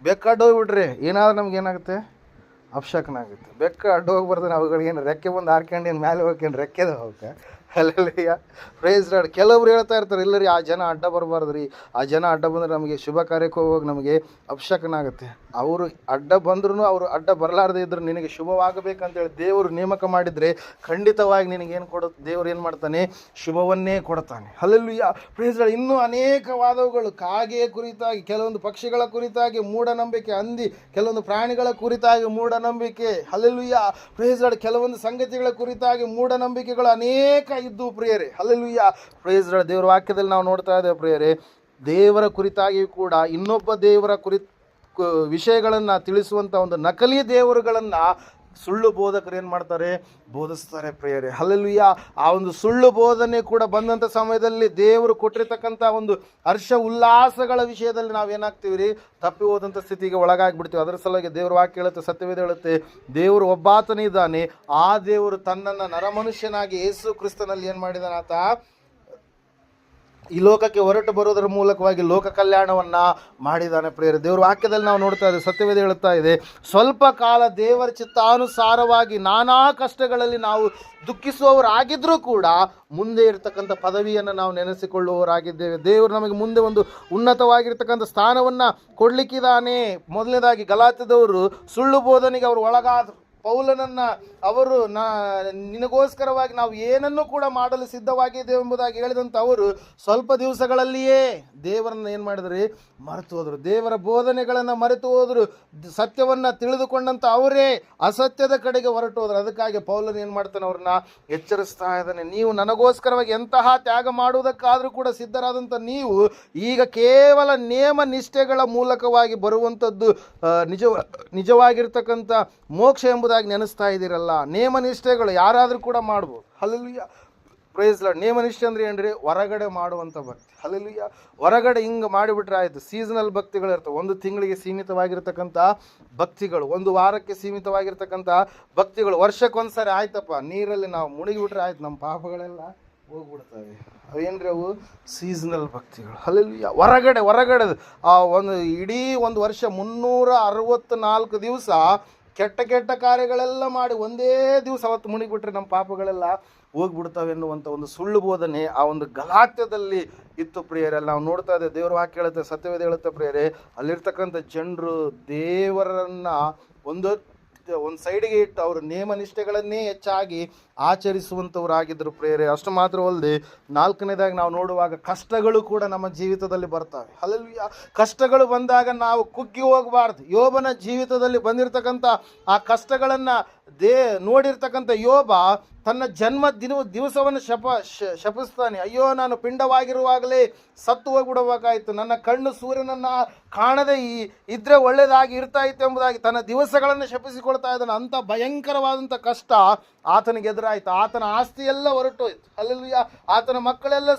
ಬೆಕ್ಕ ಅಡ್ಡೋಗ್ಬಿಟ್ರೆ ಏನಾದ್ರೂ ನಮ್ಗೆ ಏನಾಗುತ್ತೆ, ಅಪಶಕನಾಗುತ್ತೆ. ಬೆಕ್ಕ ಅಡ್ಡೋಗಿ ಬರ್ತಾರೆ, ಅವುಗಳಿಗೇನು ರೆಕ್ಕೆ ಬಂದು ಹಾರ್ಕೊಂಡು ಏನು ಮೇಲೆ ಹೋಗ್ಕೊಂಡು ರೆಕ್ಕೆದ ಹೋಗಕ್ಕೆ. ಅಲ್ಲೆಲೂಯಾ. Praise the Lord. ಕೆಲವೊಬ್ರು ಹೇಳ್ತಾ ಇರ್ತಾರೆ, ಇಲ್ಲ ರೀ ಆ ಜನ ಅಡ್ಡ ಬರಬಾರ್ದು ರೀ, ಆ ಜನ ಅಡ್ಡ ಬಂದರೆ ನಮಗೆ ಶುಭ ಕಾರ್ಯಕ್ಕೆ ಹೋಗುವಾಗ ನಮಗೆ ಅಪಶಕನಾಗುತ್ತೆ. ಅವರು ಅಡ್ಡ ಬಂದ್ರೂ ಅವರು ಅಡ್ಡ ಬರಲಾರದೇ ಇದ್ರು ನಿನಗೆ ಶುಭವಾಗಬೇಕಂತೇಳಿ ದೇವರು ನೇಮಕ ಮಾಡಿದರೆ ಖಂಡಿತವಾಗಿ ನಿನಗೇನು ಕೊಡುತ್ತೆ, ದೇವರು ಏನು ಮಾಡ್ತಾನೆ, ಶುಭವನ್ನೇ ಕೊಡ್ತಾನೆ. ಹಲ್ಲೆಲೂಯಾ. Praise the Lord. ಇನ್ನೂ ಅನೇಕವಾದವುಗಳು, ಕಾಗೆಯ ಕುರಿತಾಗಿ, ಕೆಲವೊಂದು ಪಕ್ಷಿಗಳ ಕುರಿತಾಗಿ ಮೂಢನಂಬಿಕೆ, ಹಂದಿ ಕೆಲವೊಂದು ಪ್ರಾಣಿಗಳ ಕುರಿತಾಗಿ ಮೂಢನಂಬಿಕೆ. ಹಲ್ಲೆಲೂಯಾ. Praise the Lord. ಕೆಲವೊಂದು ಸಂಗತಿಗಳ ಕುರಿತಾಗಿ ಮೂಢನಂಬಿಕೆಗಳು ಅನೇಕ ಇದ್ದು ಪ್ರಿಯರೇ. ಹಲ್ಲೆಲೂಯಾ. Praise the Lord. ದೇವರ ವಾಕ್ಯದಲ್ಲಿ ನಾವು ನೋಡ್ತಾ ಇದ್ದೇವೆ ಪ್ರಿಯರೇ, ದೇವರ ಕುರಿತಾಗಿಯೂ ಕೂಡ ಇನ್ನೊಬ್ಬ ದೇವರ ವಿಷಯಗಳನ್ನು ತಿಳಿಸುವಂಥ ಒಂದು ನಕಲಿ ದೇವರುಗಳನ್ನು ಸುಳ್ಳು ಬೋಧಕರು ಏನು ಮಾಡ್ತಾರೆ, ಬೋಧಿಸ್ತಾರೆ ಪ್ರಿಯರೇ. ಹಲ್ಲೆಲೂಯಾ. ಆ ಒಂದು ಸುಳ್ಳು ಬೋಧನೆ ಕೂಡ ಬಂದಂಥ ಸಮಯದಲ್ಲಿ ದೇವರು ಕೊಟ್ಟಿರ್ತಕ್ಕಂಥ ಒಂದು ಹರ್ಷ ಉಲ್ಲಾಸಗಳ ವಿಷಯದಲ್ಲಿ ನಾವೇನಾಗ್ತೀವಿ ರೀ, ತಪ್ಪಿ ಹೋದಂಥ ಸ್ಥಿತಿಗೆ ಒಳಗಾಗಿಬಿಡ್ತೀವಿ. ಅದರ ಸಲುವಾಗಿ ದೇವ್ರ ವಾಕ್ಯ ಹೇಳುತ್ತೆ, ಸತ್ಯವೇದ ಹೇಳುತ್ತೆ, ದೇವರು ಒಬ್ಬಾತನೇ ಇದ್ದಾನೆ. ಆ ದೇವರು ತನ್ನನ್ನು ನರಮನುಷ್ಯನಾಗಿ ಯೇಸು ಕ್ರಿಸ್ತನಲ್ಲಿ ಏನು ಮಾಡಿದಾನೆ, ಆತ ಈ ಲೋಕಕ್ಕೆ ಹೊರಟು ಬರೋದರ ಮೂಲಕವಾಗಿ ಲೋಕ ಕಲ್ಯಾಣವನ್ನು ಮಾಡಿದ್ದಾನೆ ಪ್ರಿಯರೇ. ದೇವ್ರ ವಾಕ್ಯದಲ್ಲಿ ನಾವು ನೋಡ್ತಾ ಇದ್ದೇವೆ, ಸತ್ಯವೇದ ಹೇಳುತ್ತಾ ಇದೆ, ಸ್ವಲ್ಪ ಕಾಲ ದೇವರ ಚಿತ್ತಾನುಸಾರವಾಗಿ ನಾನಾ ಕಷ್ಟಗಳಲ್ಲಿ ನಾವು ದುಃಖಿಸುವವರಾಗಿದ್ದರೂ ಕೂಡ ಮುಂದೆ ಇರತಕ್ಕಂಥ ಪದವಿಯನ್ನು ನಾವು ನೆನೆಸಿಕೊಳ್ಳುವವರಾಗಿದ್ದೇವೆ. ದೇವರು ನಮಗೆ ಮುಂದೆ ಒಂದು ಉನ್ನತವಾಗಿರ್ತಕ್ಕಂಥ ಸ್ಥಾನವನ್ನು ಕೊಡಲಿಕ್ಕಿದ್ದಾನೆ. ಮೊದಲನೇದಾಗಿ ಗಲಾತ್ಯದವರು ಸುಳ್ಳು ಬೋಧನೆಗೆ ಅವರು ಒಳಗಾದರು. ಪೌಲನನ್ನ ಅವರು ನಿನಗೋಸ್ಕರವಾಗಿ ನಾವು ಏನನ್ನು ಕೂಡ ಮಾಡಲು ಸಿದ್ಧವಾಗಿದ್ದೇವೆ ಎಂಬುದಾಗಿ ಹೇಳಿದಂಥ ಅವರು ಸ್ವಲ್ಪ ದಿವಸಗಳಲ್ಲಿಯೇ ದೇವರನ್ನ ಏನು ಮಾಡಿದ್ರಿ, ಮರೆತು ಹೋದರು. ದೇವರ ಬೋಧನೆಗಳನ್ನು ಮರೆತು ಹೋದರು. ಸತ್ಯವನ್ನು ತಿಳಿದುಕೊಂಡಂಥ ಅವರೇ ಅಸತ್ಯದ ಕಡೆಗೆ ಹೊರಟು ಹೋದರು. ಅದಕ್ಕಾಗಿ ಪೌಲನು ಏನು ಮಾಡ್ತಾನೆ, ಅವ್ರನ್ನ ಎಚ್ಚರಿಸ್ತಾ ಇದ್ದಾನೆ. ನೀವು ನನಗೋಸ್ಕರವಾಗಿ ಎಂತಹ ತ್ಯಾಗ ಮಾಡುವುದಕ್ಕಾದರೂ ಕೂಡ ಸಿದ್ಧರಾದಂಥ ನೀವು ಈಗ ಕೇವಲ ನೇಮ ನಿಷ್ಠೆಗಳ ಮೂಲಕವಾಗಿ ಬರುವಂಥದ್ದು ನಿಜವಾಗಿರ್ತಕ್ಕಂಥ ಮೋಕ್ಷ ಎಂಬುದಾಗಿ ನೆನೆಸ್ತಾ ಇದ್ದೀರಲ್ಲ. ನೇಮ ನಿಷ್ಠೆಗಳು ಯಾರಾದರೂ ಕೂಡ ಮಾಡ್ಬೋದು. Hallelujah, praise lord. ನೇಮ ನಿಷ್ಠೆ ಅಂದ್ರೆ ಏನ್ರಿ? ಹೊರಗಡೆ ಮಾಡುವಂಥ ಭಕ್ತಿ. ಹಲ್ಲೆಲೂಯಾ. ಹೊರಗಡೆ ಹಿಂಗೆ ಮಾಡಿಬಿಟ್ರೆ ಆಯಿತು. ಸೀಸನಲ್ ಭಕ್ತಿಗಳಿರ್ತವೆ. ಒಂದು ತಿಂಗಳಿಗೆ ಸೀಮಿತವಾಗಿರ್ತಕ್ಕಂಥ ಭಕ್ತಿಗಳು, ಒಂದು ವಾರಕ್ಕೆ ಸೀಮಿತವಾಗಿರ್ತಕ್ಕಂಥ ಭಕ್ತಿಗಳು. ವರ್ಷಕ್ಕೊಂದ್ಸರಿ ಆಯ್ತಪ್ಪ, ನೀರಲ್ಲಿ ನಾವು ಮುಳುಗಿಬಿಟ್ರೆ ಆಯ್ತು, ನಮ್ಮ ಪಾಪಗಳೆಲ್ಲ ಹೋಗ್ಬಿಡ್ತವೆ. ಅವೇನ್ರಿ? ಅವು ಸೀಸನಲ್ ಭಕ್ತಿಗಳು. ಹಲ್ಲೆಲೂಯಾ. ಹೊರಗಡೆ ಆ ಇಡೀ ಒಂದು ವರ್ಷ 364 ದಿವಸ ಕೆಟ್ಟ ಕಾರ್ಯಗಳೆಲ್ಲ ಮಾಡಿ ಒಂದೇ ದಿವಸ ಅವತ್ತು ಮುಳುಗಿಬಿಟ್ರೆ ನಮ್ಮ ಪಾಪಗಳೆಲ್ಲ ಹೋಗ್ಬಿಡ್ತಾವೆ ಎನ್ನುವಂಥ ಒಂದು ಸುಳ್ಳು ಬೋಧನೆ ಆ ಒಂದು ಗಲಾತ್ಯದಲ್ಲಿ ಇತ್ತು ಪ್ರಿಯರೇ. ನಾವು ನೋಡ್ತಾ ಇದ್ದೇವೆ, ದೇವರ ವಾಕ್ಯ ಹೇಳುತ್ತೆ, ಸತ್ಯವೇದ ಹೇಳುತ್ತೆ ಪ್ರಿಯರೇ, ಅಲ್ಲಿರ್ತಕ್ಕಂಥ ಜನರು ದೇವರನ್ನ ಒಂದು ಸೈಡಿಗೆ ಇಟ್ಟು ಅವರು ನೇಮ ನಿಷ್ಠೆಗಳನ್ನೇ ಹೆಚ್ಚಾಗಿ ಆಚರಿಸುವಂಥವರಾಗಿದ್ದರು ಪ್ರಿಯರೇ. ಅಷ್ಟು ಮಾತ್ರವಲ್ಲದೆ 4ನೇದಾಗಿ ನಾವು ನೋಡುವಾಗ ಕಷ್ಟಗಳು ಕೂಡ ನಮ್ಮ ಜೀವಿತದಲ್ಲಿ ಬರ್ತವೆ. ಹಲ್ಲೆಲೂಯಾ. ಕಷ್ಟಗಳು ಬಂದಾಗ ನಾವು ಕುಗ್ಗಿ ಹೋಗಬಾರ್ದು. ಯೋಬನ ಜೀವಿತದಲ್ಲಿ ಬಂದಿರತಕ್ಕಂಥ ಆ ಕಷ್ಟಗಳನ್ನು ನೋಡಿರ್ತಕ್ಕಂಥ ಯೋಬ ತನ್ನ ಜನ್ಮ ದಿವಸವನ್ನು ಶಪಿಸ್ತಾನೆ. ಅಯ್ಯೋ, ನಾನು ಪಿಂಡವಾಗಿರುವಾಗಲೇ ಸತ್ತು ಹೋಗ್ಬಿಡಬೇಕಾಯಿತು, ನನ್ನ ಕಣ್ಣು ಸೂರ್ಯನನ್ನು ಕಾಣದೆ ಇದ್ರೆ ಒಳ್ಳೆಯದಾಗಿ ಇರ್ತಾ ಇತ್ತು ಎಂಬುದಾಗಿ ತನ್ನ ದಿವಸಗಳನ್ನು ಶಪಿಸಿಕೊಳ್ತಾ ಇದ್ದಾನೆ. ಅಂಥ ಭಯಂಕರವಾದಂಥ ಕಷ್ಟ ಆತನಿಗೆ ಎದುರಾಯಿತು. ಆತನ ಆಸ್ತಿ ಎಲ್ಲ ಹೊರಟೋಯ್ತು. ಹಲ್ಲೆಲೂಯಾ. ಆತನ ಮಕ್ಕಳೆಲ್ಲ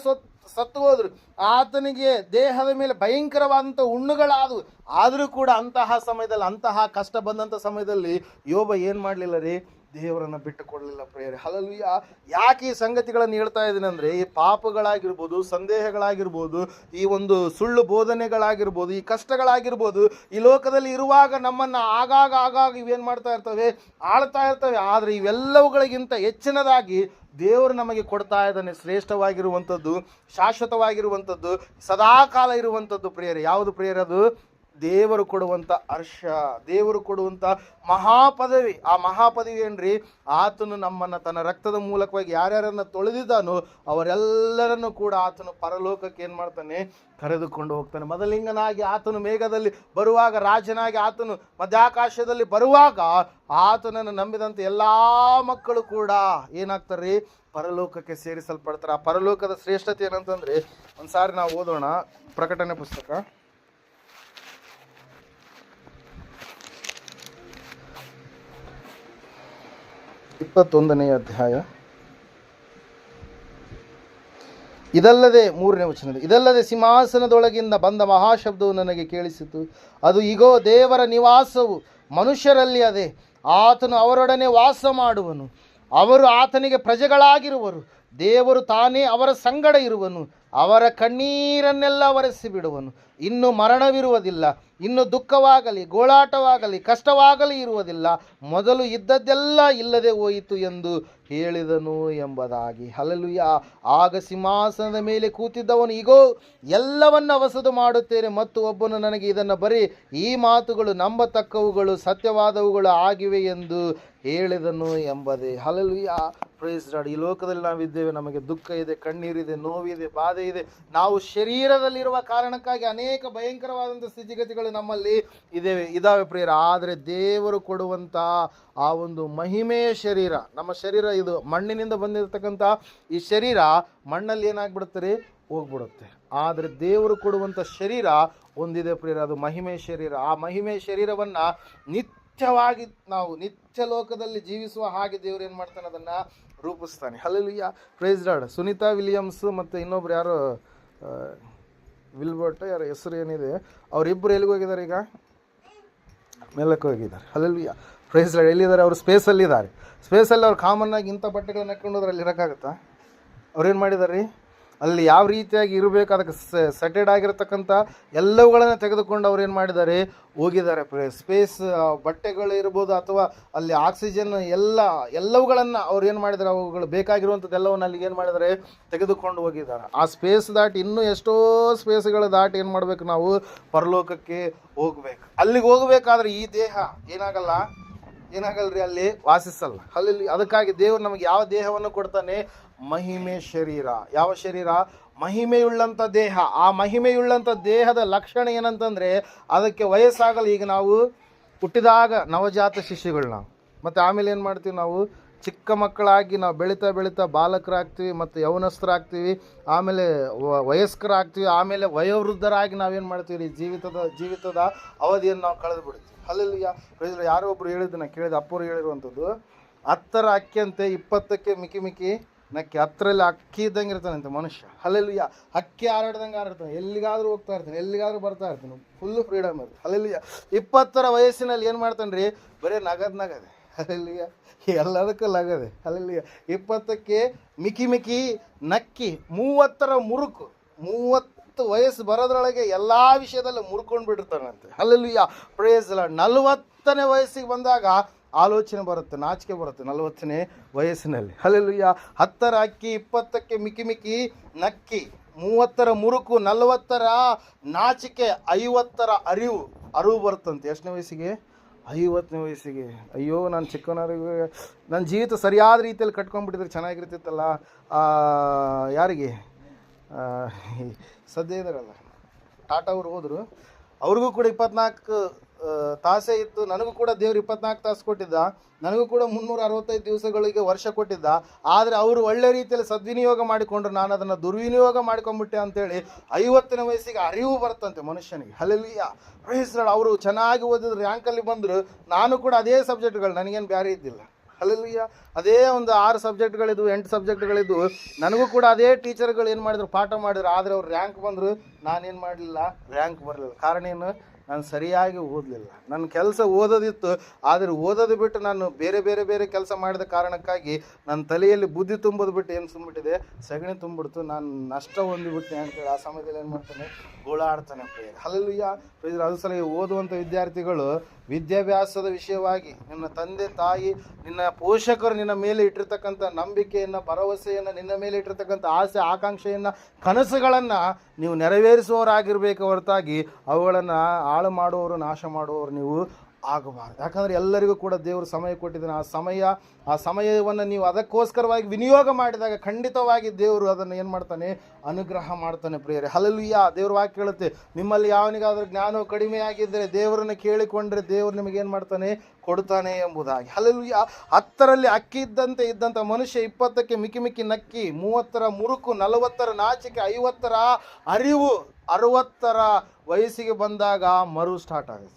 ಸತ್ತು ಹೋದ್ರು. ಆತನಿಗೆ ದೇಹದ ಮೇಲೆ ಭಯಂಕರವಾದಂಥ ಹುಣ್ಣುಗಳಾದವು. ಆದರೂ ಕೂಡ ಅಂತಹ ಸಮಯದಲ್ಲಿ, ಅಂತಹ ಕಷ್ಟ ಬಂದಂಥ ಸಮಯದಲ್ಲಿ ಯೋಬ ಏನು ಮಾಡಲಿಲ್ಲ ರೀ? ದೇವರನ್ನು ಬಿಟ್ಟು ಕೊಡಲಿಲ್ಲ ಪ್ರಿಯರೇ. ಹಲ್ಲೆಲೂಯಾ. ಯಾಕೆ ಈ ಸಂಗತಿಗಳನ್ನು ಹೇಳ್ತಾ ಇದ್ದೀನಿ ಅಂದರೆ, ಈ ಪಾಪಗಳಾಗಿರ್ಬೋದು, ಸಂದೇಹಗಳಾಗಿರ್ಬೋದು, ಈ ಒಂದು ಸುಳ್ಳು ಬೋಧನೆಗಳಾಗಿರ್ಬೋದು, ಈ ಕಷ್ಟಗಳಾಗಿರ್ಬೋದು, ಈ ಲೋಕದಲ್ಲಿ ಇರುವಾಗ ನಮ್ಮನ್ನು ಆಗಾಗ ಇವೇನು ಮಾಡ್ತಾ ಇರ್ತವೆ? ಆಳ್ತಾ ಇರ್ತವೆ. ಆದರೆ ಇವೆಲ್ಲವುಗಳಿಗಿಂತ ಹೆಚ್ಚಿನದಾಗಿ ದೇವರು ನಮಗೆ ಕೊಡ್ತಾ ಇದ್ದಾನೆ ಶ್ರೇಷ್ಠವಾಗಿರುವಂಥದ್ದು, ಶಾಶ್ವತವಾಗಿರುವಂಥದ್ದು, ಸದಾಕಾಲ ಇರುವಂಥದ್ದು ಪ್ರಿಯರೇ. ಯಾವುದು ಪ್ರಿಯರೇ? ಅದು ದೇವರು ಕೊಡುವಂಥ ಹರ್ಷ, ದೇವರು ಕೊಡುವಂಥ ಮಹಾಪದವಿ. ಆ ಮಹಾಪದವಿ ಏನ್ರಿ? ಆತನು ನಮ್ಮನ್ನು ತನ್ನ ರಕ್ತದ ಮೂಲಕವಾಗಿ ಯಾರ್ಯಾರನ್ನು ತೊಳೆದಿದ್ದಾನೋ ಅವರೆಲ್ಲರನ್ನು ಕೂಡ ಆತನು ಪರಲೋಕಕ್ಕೆ ಏನು ಮಾಡ್ತಾನೆ? ಕರೆದುಕೊಂಡು ಹೋಗ್ತಾನೆ. ಮೊದಲಿಂಗನಾಗಿ ಆತನು ಮೇಘದಲ್ಲಿ ಬರುವಾಗ, ರಾಜನಾಗಿ ಆತನು ಮಧ್ಯಾಕಾಶದಲ್ಲಿ ಬರುವಾಗ, ಆತನನ್ನು ನಂಬಿದಂಥ ಎಲ್ಲ ಮಕ್ಕಳು ಕೂಡ ಏನಾಗ್ತಾರೆ? ಪರಲೋಕಕ್ಕೆ ಸೇರಿಸಲ್ಪಡ್ತಾರೆ. ಆ ಪರಲೋಕದ ಶ್ರೇಷ್ಠತೆ ಏನಂತಂದರೆ, ಒಂದು ಸಾರಿ ನಾವು ಓದೋಣ ಪ್ರಕಟಣೆ ಪುಸ್ತಕ 21ನೇ ಅಧ್ಯಾಯ. ಇದಲ್ಲದೆ 3ನೇ ವಚನದಲ್ಲಿ, ಇದಲ್ಲದೆ ಸಿಂಹಾಸನದೊಳಗಿಂದ ಬಂದ ಮಹಾಶಬ್ದವು ನನಗೆ ಕೇಳಿಸಿತು. ಅದು ಇಗೋ, ದೇವರ ನಿವಾಸವು ಮನುಷ್ಯರಲ್ಲಿ ಅದೇ. ಆತನು ಅವರೊಡನೆ ವಾಸ ಮಾಡುವನು. ಅವರು ಆತನಿಗೆ ಪ್ರಜೆಗಳಾಗಿರುವರು. ದೇವರು ತಾನೇ ಅವರ ಸಂಗಡ ಇರುವನು. ಅವರ ಕಣ್ಣೀರನ್ನೆಲ್ಲ ಒರೆಸಿ ಬಿಡುವನು. ಇನ್ನು ಮರಣವಿರುವುದಿಲ್ಲ, ಇನ್ನು ದುಃಖವಾಗಲಿ, ಗೋಳಾಟವಾಗಲಿ, ಕಷ್ಟವಾಗಲಿ ಇರುವುದಿಲ್ಲ. ಮೊದಲು ಇದ್ದದ್ದೆಲ್ಲ ಇಲ್ಲದೆ ಹೋಯಿತು ಎಂದು ಹೇಳಿದನು ಎಂಬುದಾಗಿ. ಹಲ್ಲೆಲೂಯಾ. ಆಗ ಸಿಂಹಾಸನದ ಮೇಲೆ ಕೂತಿದ್ದವನು, ಇಗೋ, ಎಲ್ಲವನ್ನ ಹೊಸದು ಮಾಡುತ್ತೇನೆ, ಮತ್ತು ಒಬ್ಬನು ನನಗೆ ಇದನ್ನು ಬರೀ, ಈ ಮಾತುಗಳು ನಂಬತಕ್ಕವುಗಳು, ಸತ್ಯವಾದವುಗಳು ಆಗಿವೆ ಎಂದು ಹೇಳಿದನು ಎಂಬುದೇ. ಹಲ್ಲೆಲೂಯಾ. Praise Lord. ಈ ಲೋಕದಲ್ಲಿ ನಾವಿದ್ದೇವೆ, ನಮಗೆ ದುಃಖ ಇದೆ, ಕಣ್ಣೀರಿದೆ, ನೋವಿದೆ, ಬಾಧೆ ಇದೆ. ನಾವು ಶರೀರದಲ್ಲಿರುವ ಕಾರಣಕ್ಕಾಗಿ ಅನೇಕ ಭಯಂಕರವಾದಂಥ ಸ್ಥಿತಿಗತಿಗಳು ನಮ್ಮಲ್ಲಿ ಇದಾವೆ ಪ್ರಿಯರ. ಆದರೆ ದೇವರು ಕೊಡುವಂಥ ಆ ಒಂದು ಮಹಿಮೆಯ ಶರೀರ, ನಮ್ಮ ಶರೀರ ಇದು ಮಣ್ಣಿನಿಂದ ಬಂದಿರತಕ್ಕಂಥ ಈ ಶರೀರ ಮಣ್ಣಲ್ಲಿ ಏನಾಗ್ಬಿಡುತ್ತೆ? ಹೋಗ್ಬಿಡುತ್ತೆ. ಆದರೆ ದೇವರು ಕೊಡುವಂಥ ಶರೀರ ಒಂದಿದೆ ಪ್ರಿಯರ, ಅದು ಮಹಿಮೆಯ ಶರೀರ. ಆ ಮಹಿಮೆಯ ಶರೀರವನ್ನು ನಿತ್ಯವಾಗಿ ನಾವು ನಿತ್ಯ ಲೋಕದಲ್ಲಿ ಜೀವಿಸುವ ಹಾಗೆ ದೇವರು ಏನು ಮಾಡ್ತಾನೆ? ಅದನ್ನು ರೂಪಿಸ್ತಾನೆ. Hallelujah. Praise Lord. Sunita Williams ಮತ್ತು ಇನ್ನೊಬ್ರು ಯಾರು ವಿಲ್ಬರ್ಟ್, ಯಾರ ಹೆಸರು ಏನಿದೆ, ಅವರಿಬ್ಬರು ಎಲ್ಲಿಗೆ ಹೋಗಿದ್ದಾರೆ? ಈಗ ಮೇಲಕ್ಕೆ ಹೋಗಿದ್ದಾರೆ. ಹಲ್ಲೆಲೂಯಾ. Praise Lord. ಎಲ್ಲಿದ್ದಾರೆ? ಅವರು ಸ್ಪೇಸಲ್ಲಿದ್ದಾರೆ. ಸ್ಪೇಸಲ್ಲಿ ಅವ್ರು ಕಾಮನ್ನಾಗಿ ಇಂಥ ಬಟ್ಟೆಗಳನ್ನ ಹಾಕೊಂಡು ಹೋದ್ರೆ ಅಲ್ಲಿ ಇರೋಕ್ಕಾಗತ್ತಾ? ಅವ್ರೇನು ಮಾಡಿದ್ದಾರೆ ರೀ? ಅಲ್ಲಿ ಯಾವ ರೀತಿಯಾಗಿ ಇರಬೇಕು ಅದಕ್ಕೆ ಸೆಟೆಡ್ ಆಗಿರತಕ್ಕಂಥ ಎಲ್ಲವುಗಳನ್ನು ತೆಗೆದುಕೊಂಡು ಅವ್ರು ಏನು ಮಾಡಿದ್ದಾರೆ? ಹೋಗಿದ್ದಾರೆ. ಸ್ಪೇಸ್ ಬಟ್ಟೆಗಳು ಇರ್ಬೋದು, ಅಥವಾ ಅಲ್ಲಿ ಆಕ್ಸಿಜನ್ ಎಲ್ಲವುಗಳನ್ನು ಅವ್ರು ಏನು ಮಾಡಿದ್ದಾರೆ? ಅವುಗಳು ಬೇಕಾಗಿರುವಂಥದ್ದು ಎಲ್ಲವನ್ನು ಅಲ್ಲಿಗೆ ಏನು ಮಾಡಿದ್ದಾರೆ? ತೆಗೆದುಕೊಂಡು ಹೋಗಿದ್ದಾರೆ. ಆ ಸ್ಪೇಸ್ ದಾಟಿ ಇನ್ನೂ ಎಷ್ಟೋ ಸ್ಪೇಸ್ಗಳು ದಾಟಿ ಏನು ಮಾಡಬೇಕು? ನಾವು ಪರಲೋಕಕ್ಕೆ ಹೋಗ್ಬೇಕು. ಅಲ್ಲಿಗೆ ಹೋಗಬೇಕಾದ್ರೆ ಈ ದೇಹ ಏನಾಗಲ್ಲ? ಏನಾಗಲ್ರಿ, ಅಲ್ಲಿ ವಾಸಿಸಲ್ಲ. ಅಲ್ಲಿ ಅದಕ್ಕಾಗಿ ದೇವರು ನಮಗೆ ಯಾವ ದೇಹವನ್ನು ಕೊಡ್ತಾನೆ? ಮಹಿಮೆ ಶರೀರ. ಯಾವ ಶರೀರ? ಮಹಿಮೆಯುಳ್ಳಂಥ ದೇಹ. ಆ ಮಹಿಮೆಯುಳ್ಳಂಥ ದೇಹದ ಲಕ್ಷಣ ಏನಂತಂದರೆ ಅದಕ್ಕೆ ವಯಸ್ಸಾಗಲ್ಲ. ಈಗ ನಾವು ಹುಟ್ಟಿದಾಗ ನವಜಾತ ಶಿಶುಗಳು ನಾವು, ಮತ್ತು ಆಮೇಲೆ ಏನು ಮಾಡ್ತೀವಿ ನಾವು? ಚಿಕ್ಕ ಮಕ್ಕಳಾಗಿ ನಾವು ಬೆಳೀತಾ ಬೆಳೀತಾ ಬಾಲಕರಾಗ್ತೀವಿ, ಮತ್ತು ಯೌವನಸ್ಥರಾಗ್ತೀವಿ, ಆಮೇಲೆ ವಯಸ್ಕರಾಗ್ತೀವಿ, ಆಮೇಲೆ ವಯೋವೃದ್ಧರಾಗಿ ನಾವೇನು ಮಾಡ್ತೀವಿ? ಜೀವಿತದ ಅವಧಿಯನ್ನು ನಾವು ಕಳೆದು ಬಿಡ್ತೀವಿ. ಅಲ್ಲಿ ಯಾರೋ ಒಬ್ರು ಹೇಳಿದ್ದು ನಾನು ಕೇಳಿದ, ಅಪ್ಪರು ಹೇಳಿರುವಂಥದ್ದು, 10ರ ಅಕ್ಕಿಯಂತೆ 20ಕ್ಕೆ ಮಿಕಿ ಮಿಕಿ ನಕ್ಕಿ. 10ರಲ್ಲಿ ಅಕ್ಕಿ ಇದ್ದಂಗೆ ಇರ್ತಾನಂತೆ ಮನುಷ್ಯ. ಅಲ್ಲೆಲ್ಲ ಅಕ್ಕಿ ಹಾರಾಡ್ದಂಗೆ ಹಾರಾಡ್ತಾನೆ, ಎಲ್ಲಿಗಾದ್ರೂ ಹೋಗ್ತಾ ಇರ್ತಾನೆ, ಎಲ್ಲಿಗಾದ್ರೂ ಬರ್ತಾ ಇರ್ತಾನೆ, ಫುಲ್ಲು ಫ್ರೀಡಮ್ ಅದು. ಅಲ್ಲೆಲ್ಲ 20ರ ವಯಸ್ಸಿನಲ್ಲಿ ಏನು ಮಾಡ್ತಾನೆ ರೀ? ಬರೀ ನಗದೆ. ಅಲ್ಲೆಲ್ಲಿಯ ಎಲ್ಲದಕ್ಕೂ ನಗದೆ. ಅಲ್ಲೆಲ್ಲಿಯ 20ಕ್ಕೆ ಮಿಕಿ ಮಿಕಿ ನಕ್ಕಿ, 30ರ ಮುರುಕು. 30 ವಯಸ್ಸು ಬರೋದ್ರೊಳಗೆ ಎಲ್ಲ ವಿಷಯದಲ್ಲೂ ಮುರ್ಕೊಂಡು ಬಿಟ್ಟಿರ್ತಾನಂತೆ. ಅಲ್ಲೆಲ್ಲಿಯ ಪ್ರೇಸ್ ಅಲ್ಲ. 40ನೇ ವಯಸ್ಸಿಗೆ ಬಂದಾಗ ಆಲೋಚನೆ ಬರುತ್ತೆ, ನಾಚಿಕೆ ಬರುತ್ತೆ 40ನೇ ವಯಸ್ಸಿನಲ್ಲಿ. ಅಲ್ಲೆಲ್ಲಿಯ 10ರ ಅಕ್ಕಿ, 20ಕ್ಕೆ ಮಿಕಿ ಮಿಕಿ ನಕ್ಕಿ, 30ರ ಮುರುಕು, 40ರ ನಾಚಿಕೆ, 50ರ ಅರಿವು ಬರುತ್ತಂತೆ. ಎಷ್ಟನೇ ವಯಸ್ಸಿಗೆ? 50ನೇ ವಯಸ್ಸಿಗೆ. ಅಯ್ಯೋ, ನಾನು ಚಿಕ್ಕವನವರಿಗೆ ನನ್ನ ಜೀವಿತ ಸರಿಯಾದ ರೀತಿಯಲ್ಲಿ ಕಟ್ಕೊಂಡ್ಬಿಟ್ಟಿದ್ರೆ ಚೆನ್ನಾಗಿರ್ತಿತ್ತಲ್ಲ. ಯಾರಿಗೆ ಸದ್ಯ ಇದಾರಲ್ಲ, ಟಾಟಾ ಅವರು ಹೋದರು, ಅವ್ರಿಗೂ ಕೂಡ 24 ತಾಸೇ ಇತ್ತು. ನನಗೂ ಕೂಡ ದೇವರು 24 ತಾಸು ಕೊಟ್ಟಿದ್ದ. ನನಗೂ ಕೂಡ 365 ದಿವಸಗಳಿಗೆ ವರ್ಷ ಕೊಟ್ಟಿದ್ದ. ಆದರೆ ಅವರು ಒಳ್ಳೆ ರೀತಿಯಲ್ಲಿ ಸದ್ವಿನಿಯೋಗ ಮಾಡಿಕೊಂಡ್ರು, ನಾನು ಅದನ್ನು ದುರ್ವಿನಿಯೋಗ ಮಾಡ್ಕೊಂಡ್ಬಿಟ್ಟೆ ಅಂತೇಳಿ 50ನೇ ವಯಸ್ಸಿಗೆ ಅರಿವು ಬರ್ತಂತೆ ಮನುಷ್ಯನಿಗೆ. ಅಲ್ಲೆಲ್ಲಿಯ ಪ್ರೈಸ್ ಲಾರ್ಡ್. ಅವರು ಚೆನ್ನಾಗಿ ಓದಿದ್ರು, ರ್ಯಾಂಕಲ್ಲಿ ಬಂದರು. ನಾನು ಕೂಡ ಅದೇ ಸಬ್ಜೆಕ್ಟ್ಗಳು, ನನಗೇನು ಬೇರೆ ಇದ್ದಿಲ್ಲ. ಅಲ್ಲೆಲ್ಲಿಯ ಅದೇ ಒಂದು 6 ಸಬ್ಜೆಕ್ಟ್ಗಳಿದ್ವು, 8 ಸಬ್ಜೆಕ್ಟ್ಗಳಿದ್ವು. ನನಗೂ ಕೂಡ ಅದೇ ಟೀಚರ್ಗಳು ಏನು ಮಾಡಿದ್ರು? ಪಾಠ ಮಾಡಿದ್ರು. ಆದರೆ ಅವ್ರು ರ್ಯಾಂಕ್ ಬಂದರು, ನಾನೇನು ಮಾಡಲಿಲ್ಲ, ರ್ಯಾಂಕ್ ಬರಲಿಲ್ಲ. ಕಾರಣ ಏನು? ನಾನು ಸರಿಯಾಗಿ ಓದಲಿಲ್ಲ. ನನ್ನ ಕೆಲಸ ಓದೋದಿತ್ತು, ಆದರೆ ಓದೋದು ಬಿಟ್ಟು ನಾನು ಬೇರೆ ಕೆಲಸ ಮಾಡಿದ ಕಾರಣಕ್ಕಾಗಿ ನನ್ನ ತಲೆಯಲ್ಲಿ ಬುದ್ಧಿ ತುಂಬೋದು ಬಿಟ್ಟು ಏನು ತುಂಬಿಟ್ಟಿದೆ? ಸಗಣಿ ತುಂಬಿಡ್ತು. ನಾನು ನಷ್ಟ ಹೊಂದಿಬಿಟ್ಟೆ ಅಂತೇಳಿ ಆ ಸಮಯದಲ್ಲಿ ಏನು ಮಾಡ್ತಾನೆ? ಗೋಳಾಡ್ತಾನೆ ಪ್ರೇಯರ್. ಅಲ್ಲೆಲ್ಲಿಯ ಪ್ರೇಯರ್. ಅದು ಸಲ ಓದುವಂಥ ವಿದ್ಯಾರ್ಥಿಗಳು ವಿದ್ಯಾಭ್ಯಾಸದ ವಿಷಯವಾಗಿ ನಿನ್ನ ತಂದೆ ತಾಯಿ, ನಿನ್ನ ಪೋಷಕರು ನಿನ್ನ ಮೇಲೆ ಇಟ್ಟಿರ್ತಕ್ಕಂಥ ನಂಬಿಕೆಯನ್ನು, ಭರವಸೆಯನ್ನು, ನಿನ್ನ ಮೇಲೆ ಇಟ್ಟಿರ್ತಕ್ಕಂಥ ಆಸೆ ಆಕಾಂಕ್ಷೆಯನ್ನು, ಕನಸುಗಳನ್ನು ನೀವು ನೆರವೇರಿಸುವವರಾಗಿರಬೇಕು ಹೊರತಾಗಿ ಅವುಗಳನ್ನು ಹಾಳು ಮಾಡುವವರು, ನಾಶ ಮಾಡುವವರು ನೀವು ಆಗಬಾರ್ದು. ಯಾಕಂದರೆ ಎಲ್ಲರಿಗೂ ಕೂಡ ದೇವರು ಸಮಯ ಕೊಟ್ಟಿದ್ದಾನೆ. ಆ ಸಮಯವನ್ನು ನೀವು ಅದಕ್ಕೋಸ್ಕರವಾಗಿ ವಿನಿಯೋಗ ಮಾಡಿದಾಗ ಖಂಡಿತವಾಗಿ ದೇವರು ಅದನ್ನು ಏನು ಮಾಡ್ತಾನೆ? ಅನುಗ್ರಹ ಮಾಡ್ತಾನೆ ಪ್ರಿಯರೇ. ಹಲ್ಲೆಲೂಯಾ. ದೇವ್ರ ವಾಕ್ಯ ಹೇಳುತ್ತೆ, ನಿಮ್ಮಲ್ಲಿ ಯಾವನಿಗಾದರೂ ಜ್ಞಾನವು ಕಡಿಮೆಯಾಗಿದ್ದರೆ ದೇವರನ್ನು ಕೇಳಿಕೊಂಡ್ರೆ ದೇವರು ನಿಮಗೇನು ಮಾಡ್ತಾನೆ? ಕೊಡ್ತಾನೆ ಎಂಬುದಾಗಿ. ಹಲ್ಲೆಲೂಯಾ. 10ರಲ್ಲಿ ಅಕ್ಕಿ ಇದ್ದಂಥ ಮನುಷ್ಯ 20ಕ್ಕೆ ಮಿಕಿ ಮಿಕಿ ನಕ್ಕಿ, 30ರ ಮುರುಕು, 40ರ ನಾಚಿಕೆ, 50ರ ಅರಿವು, 60ರ ವಯಸ್ಸಿಗೆ ಬಂದಾಗ ಮರು ಸ್ಟಾರ್ಟ್ ಆಗುತ್ತೆ.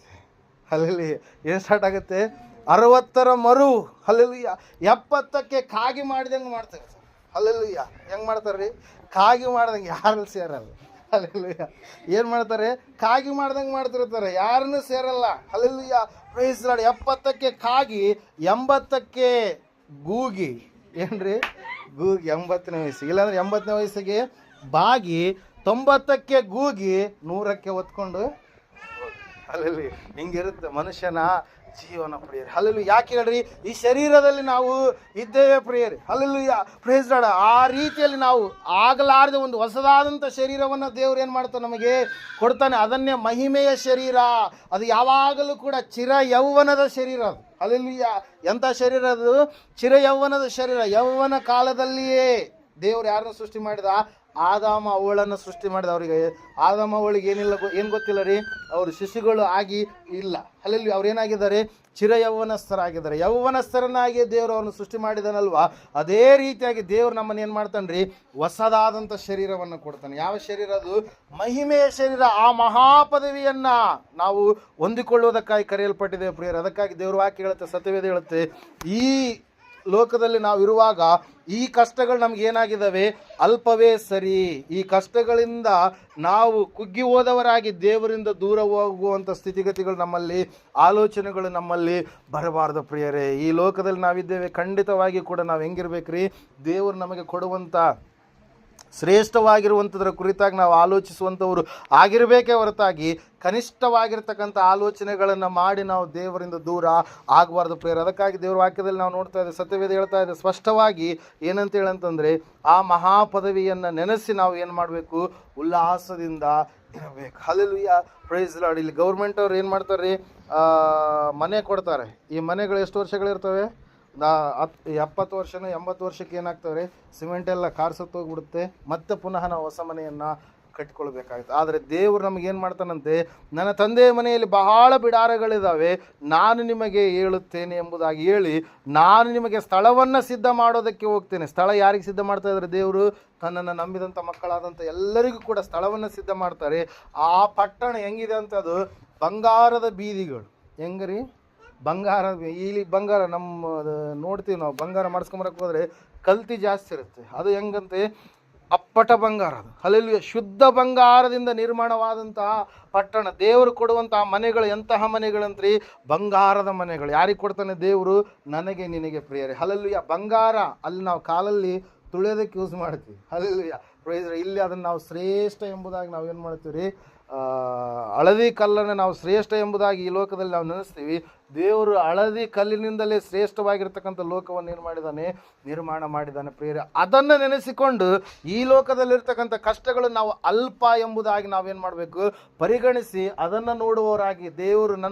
ಅಲ್ಲಲ್ಲಿ ಏನು ಸ್ಟಾರ್ಟ್ ಆಗುತ್ತೆ? 60ರ ಮರು. ಅಲ್ಲೆಲ್ಲೂಯ್ಯ. 70ಕ್ಕೆ ಕಾಗಿ ಮಾಡ್ದಂಗೆ ಮಾಡ್ತಾರೆ ಸರ್. ಅಲ್ಲೆಲ್ಲೂಯ್ಯ. ಹೆಂಗೆ ಮಾಡ್ತಾರೆ ರೀ? ಕಾಗಿ ಮಾಡ್ದಂಗೆ. ಯಾರಲ್ಲಿ ಸೇರಲ್ಲ. ಅಲ್ಲೆಲ್ಲೂಯ್ಯ. ಏನು ಮಾಡ್ತಾರೆ? ಕಾಗಿ ಮಾಡ್ದಂಗೆ ಮಾಡ್ತಿರ್ತಾರೆ, ಯಾರನ್ನೂ ಸೇರಲ್ಲ. ಅಲ್ಲೆಲ್ಲೂಯ್ಯ. Praise Lord. 70ಕ್ಕೆ ಕಾಗಿ, 80ಕ್ಕೆ ಗೂಗಿ. ಏನ್ರಿ? ಗೂಗಿ 80ನೇ ವಯಸ್ಸಿಗೆ. ಇಲ್ಲಾಂದ್ರೆ 80ನೇ ವಯಸ್ಸಿಗೆ ಬಾಗಿ, 90ಕ್ಕೆ ಗೂಗಿ, 100ಕ್ಕೆ ಹೊತ್ಕೊಂಡು. ಅಲ್ಲಲ್ಲಿ ಹಿಂಗಿರುತ್ತೆ ಮನುಷ್ಯನ ಜೀವನ ಪ್ರಿಯರೇ. ಅಲ್ಲಲ್ಲಿ ಯಾಕೆ ಹೇಳ್ರಿ? ಈ ಶರೀರದಲ್ಲಿ ನಾವು ಇದ್ದೇವೆ ಪ್ರಿಯರೇ. ಅಲ್ಲಲ್ಲಿ ಪ್ರೈಸ್ ಲಾರ್ಡ್. ಆ ರೀತಿಯಲ್ಲಿ ನಾವು ಆಗಲಾರದೆ ಒಂದು ಹೊಸದಾದಂಥ ಶರೀರವನ್ನು ದೇವ್ರು ಏನು ಮಾಡ್ತಾನೆ? ನಮಗೆ ಕೊಡ್ತಾನೆ. ಅದನ್ನೇ ಮಹಿಮೆಯ ಶರೀರ. ಅದು ಯಾವಾಗಲೂ ಕೂಡ ಚಿರ ಯೌವನದ ಶರೀರ ಅದು. ಅಲ್ಲಲ್ಲಿಯ ಎಂಥ ಶರೀರ ಅದು? ಚಿರ ಯೌವನದ ಶರೀರ. ಯೌವನ ಕಾಲದಲ್ಲಿಯೇ ದೇವ್ರು ಯಾರನ್ನು ಸೃಷ್ಟಿ ಮಾಡಿದ? ಆದಾಮ ಅವಳನ್ನು ಸೃಷ್ಟಿ ಮಾಡಿದ. ಅವರಿಗೆ ಆದಾಮ ಅವಳಿಗೆ ಏನಿಲ್ಲ, ಏನು ಗೊತ್ತಿಲ್ಲ ರೀ, ಅವರು ಶಿಶುಗಳು ಆಗಿ ಇಲ್ಲ. ಅಲ್ಲಲ್ಲಿ ಅವ್ರು ಏನಾಗಿದ್ದಾರೆ? ಚಿರ ಯೌವನಸ್ಥರಾಗಿದ್ದಾರೆ. ಯೌವನಸ್ಥರನ್ನಾಗಿ ದೇವರು ಅವ್ರನ್ನ ಸೃಷ್ಟಿ ಮಾಡಿದನಲ್ವಾ, ಅದೇ ರೀತಿಯಾಗಿ ದೇವ್ರು ನಮ್ಮನ್ನು ಏನು ಮಾಡ್ತಾನೆ ರೀ? ಹೊಸದಾದಂಥ ಶರೀರವನ್ನು ಕೊಡ್ತಾನೆ. ಯಾವ ಶರೀರ ಅದು? ಮಹಿಮೆಯ ಶರೀರ. ಆ ಮಹಾಪದವಿಯನ್ನು ನಾವು ಹೊಂದಿಕೊಳ್ಳುವುದಕ್ಕಾಗಿ ಕರೆಯಲ್ಪಟ್ಟಿದ್ದೇವೆ ಪ್ರಿಯರು. ಅದಕ್ಕಾಗಿ ದೇವ್ರ ವಾಕ್ಯ ಹೇಳುತ್ತೆ, ಸತ್ಯವೇದ ಹೇಳುತ್ತೆ, ಈ ಲೋಕದಲ್ಲಿ ನಾವು ಇರುವಾಗ ಈ ಕಷ್ಟಗಳು ನಮ್ಗೆ ಏನಾಗಿದ್ದಾವೆ? ಅಲ್ಪವೇ ಸರಿ. ಈ ಕಷ್ಟಗಳಿಂದ ನಾವು ಕುಗ್ಗಿ ಹೋದವರಾಗಿ ದೇವರಿಂದ ದೂರ ಹೋಗುವಂಥ ಸ್ಥಿತಿಗತಿಗಳು ನಮ್ಮಲ್ಲಿ, ಆಲೋಚನೆಗಳು ನಮ್ಮಲ್ಲಿ ಬರಬಾರ್ದು ಪ್ರಿಯರೇ. ಈ ಲೋಕದಲ್ಲಿ ನಾವಿದ್ದೇವೆ, ಖಂಡಿತವಾಗಿ ಕೂಡ ನಾವು ಹೆಂಗಿರ್ಬೇಕ್ರಿ? ದೇವರು ನಮಗೆ ಕೊಡುವಂಥ ಶ್ರೇಷ್ಠವಾಗಿರುವಂಥದ್ರ ಕುರಿತಾಗಿ ನಾವು ಆಲೋಚಿಸುವಂಥವ್ರು ಆಗಿರಬೇಕೇ ಹೊರತಾಗಿ ಕನಿಷ್ಠವಾಗಿರ್ತಕ್ಕಂಥ ಆಲೋಚನೆಗಳನ್ನು ಮಾಡಿ ನಾವು ದೇವರಿಂದ ದೂರ ಆಗಬಾರ್ದು ಪ್ರಿಯರೇ. ಅದಕ್ಕಾಗಿ ದೇವರ ವಾಕ್ಯದಲ್ಲಿ ನಾವು ನೋಡ್ತಾ ಇದ್ದೇವೆ, ಸತ್ಯವೇದ ಹೇಳ್ತಾ ಇದೆ ಸ್ಪಷ್ಟವಾಗಿ ಏನಂತೇಳಂತಂದರೆ, ಆ ಮಹಾಪದವಿಯನ್ನು ನೆನೆಸಿ ನಾವು ಏನು ಮಾಡಬೇಕು? ಉಲ್ಲಾಸದಿಂದ ಇರಬೇಕು. Hallelujah, praise Lord. ಇಲ್ಲಿ ಗೌರ್ಮೆಂಟ್ ಅವ್ರು ಏನು ಮಾಡ್ತಾರೆ, ಮನೆ ಕೊಡ್ತಾರೆ. ಈ ಮನೆಗಳು ಎಷ್ಟು ವರ್ಷಗಳಿರ್ತವೆ? 70 ವರ್ಷನೋ 80 ವರ್ಷಕ್ಕೆ ಏನಾಗ್ತವೆ, ಸಿಮೆಂಟ್ ಎಲ್ಲ ಕಾರ್ಸತ್ತೋಗ್ಬಿಡುತ್ತೆ. ಮತ್ತೆ ಪುನಃ ನಾವು ಹೊಸ ಮನೆಯನ್ನು ಕಟ್ಕೊಳ್ಬೇಕಾಗುತ್ತೆ. ಆದರೆ ದೇವರು ನಮಗೇನು ಮಾಡ್ತಾನಂತೆ, ನನ್ನ ತಂದೆಯ ಮನೆಯಲ್ಲಿ ಬಹಳ ಬಿಡಾರಗಳಿದ್ದಾವೆ, ನಾನು ನಿಮಗೆ ಹೇಳುತ್ತೇನೆ ಎಂಬುದಾಗಿ ಹೇಳಿ, ನಾನು ನಿಮಗೆ ಸ್ಥಳವನ್ನು ಸಿದ್ಧ ಮಾಡೋದಕ್ಕೆ ಹೋಗ್ತೇನೆ. ಸ್ಥಳ ಯಾರಿಗೆ ಸಿದ್ಧ ಮಾಡ್ತಾ ಇದ್ದಾರೆ? ದೇವರು ತನ್ನನ್ನು ನಂಬಿದಂಥ ಮಕ್ಕಳಾದಂಥ ಎಲ್ಲರಿಗೂ ಕೂಡ ಸ್ಥಳವನ್ನು ಸಿದ್ಧ ಮಾಡ್ತಾರೆ. ಆ ಪಟ್ಟಣ ಹೆಂಗಿದೆ ಅಂತ, ಅದು ಬಂಗಾರದ ಬೀದಿಗಳು. ಹೆಂಗ್ರಿ? ಬಂಗಾರ, ಇಲ್ಲಿ ಬಂಗಾರ ನಮ್ಮ ನೋಡ್ತೀವಿ ನಾವು, ಬಂಗಾರ ಮಾಡಿಸ್ಕೊಂಬರಕ್ಕೆ ಹೋದರೆ ಕಲ್ತಿ ಜಾಸ್ತಿ ಇರುತ್ತೆ. ಅದು ಹೆಂಗಂತೆ, ಅಪ್ಪಟ ಬಂಗಾರ. ಅದು ಹಲ್ಲೆಲೂಯಾ, ಶುದ್ಧ ಬಂಗಾರದಿಂದ ನಿರ್ಮಾಣವಾದಂತಹ ಪಟ್ಟಣ. ದೇವರು ಕೊಡುವಂತಹ ಮನೆಗಳು ಎಂತಹ ಮನೆಗಳಂತ್ರಿ? ಬಂಗಾರದ ಮನೆಗಳು. ಯಾರಿಗೆ ಕೊಡ್ತಾನೆ ದೇವರು? ನನಗೆ ನಿನಗೆ ಪ್ರಿಯರೇ. ಹಲ್ಲೆಲೂಯಾ. ಬಂಗಾರ ಅಲ್ಲಿ ನಾವು ಕಾಲಲ್ಲಿ ತುಳಿಯೋದಕ್ಕೆ ಯೂಸ್ ಮಾಡ್ತೀವಿ. Hallelujah, praise. ಇಲ್ಲಿ ಅದನ್ನು ನಾವು ಶ್ರೇಷ್ಠ ಎಂಬುದಾಗಿ ನಾವು ಏನು ಮಾಡ್ತೀವಿ ರೀ, ಹಳದಿ ಕಲ್ಲನ್ನು ನಾವು ಶ್ರೇಷ್ಠ ಎಂಬುದಾಗಿ ಈ ಲೋಕದಲ್ಲಿ ನಾವು ನೆನೆಸ್ತೀವಿ. ದೇವರು ಹಳದಿ ಕಲ್ಲಿನಿಂದಲೇ ಶ್ರೇಷ್ಠವಾಗಿರ್ತಕ್ಕಂಥ ಲೋಕವನ್ನು ಏನು ಮಾಡಿದ್ದಾನೆ? ನಿರ್ಮಾಣ ಮಾಡಿದ್ದಾನೆ ಪ್ರಿಯರೇ. ಅದನ್ನು ನೆನೆಸಿಕೊಂಡು ಈ ಲೋಕದಲ್ಲಿರ್ತಕ್ಕಂಥ ಕಷ್ಟಗಳು ನಾವು ಅಲ್ಪ ಎಂಬುದಾಗಿ ನಾವೇನು ಮಾಡಬೇಕು? ಪರಿಗಣಿಸಿ ಅದನ್ನು ನೋಡುವವರಾಗಿ,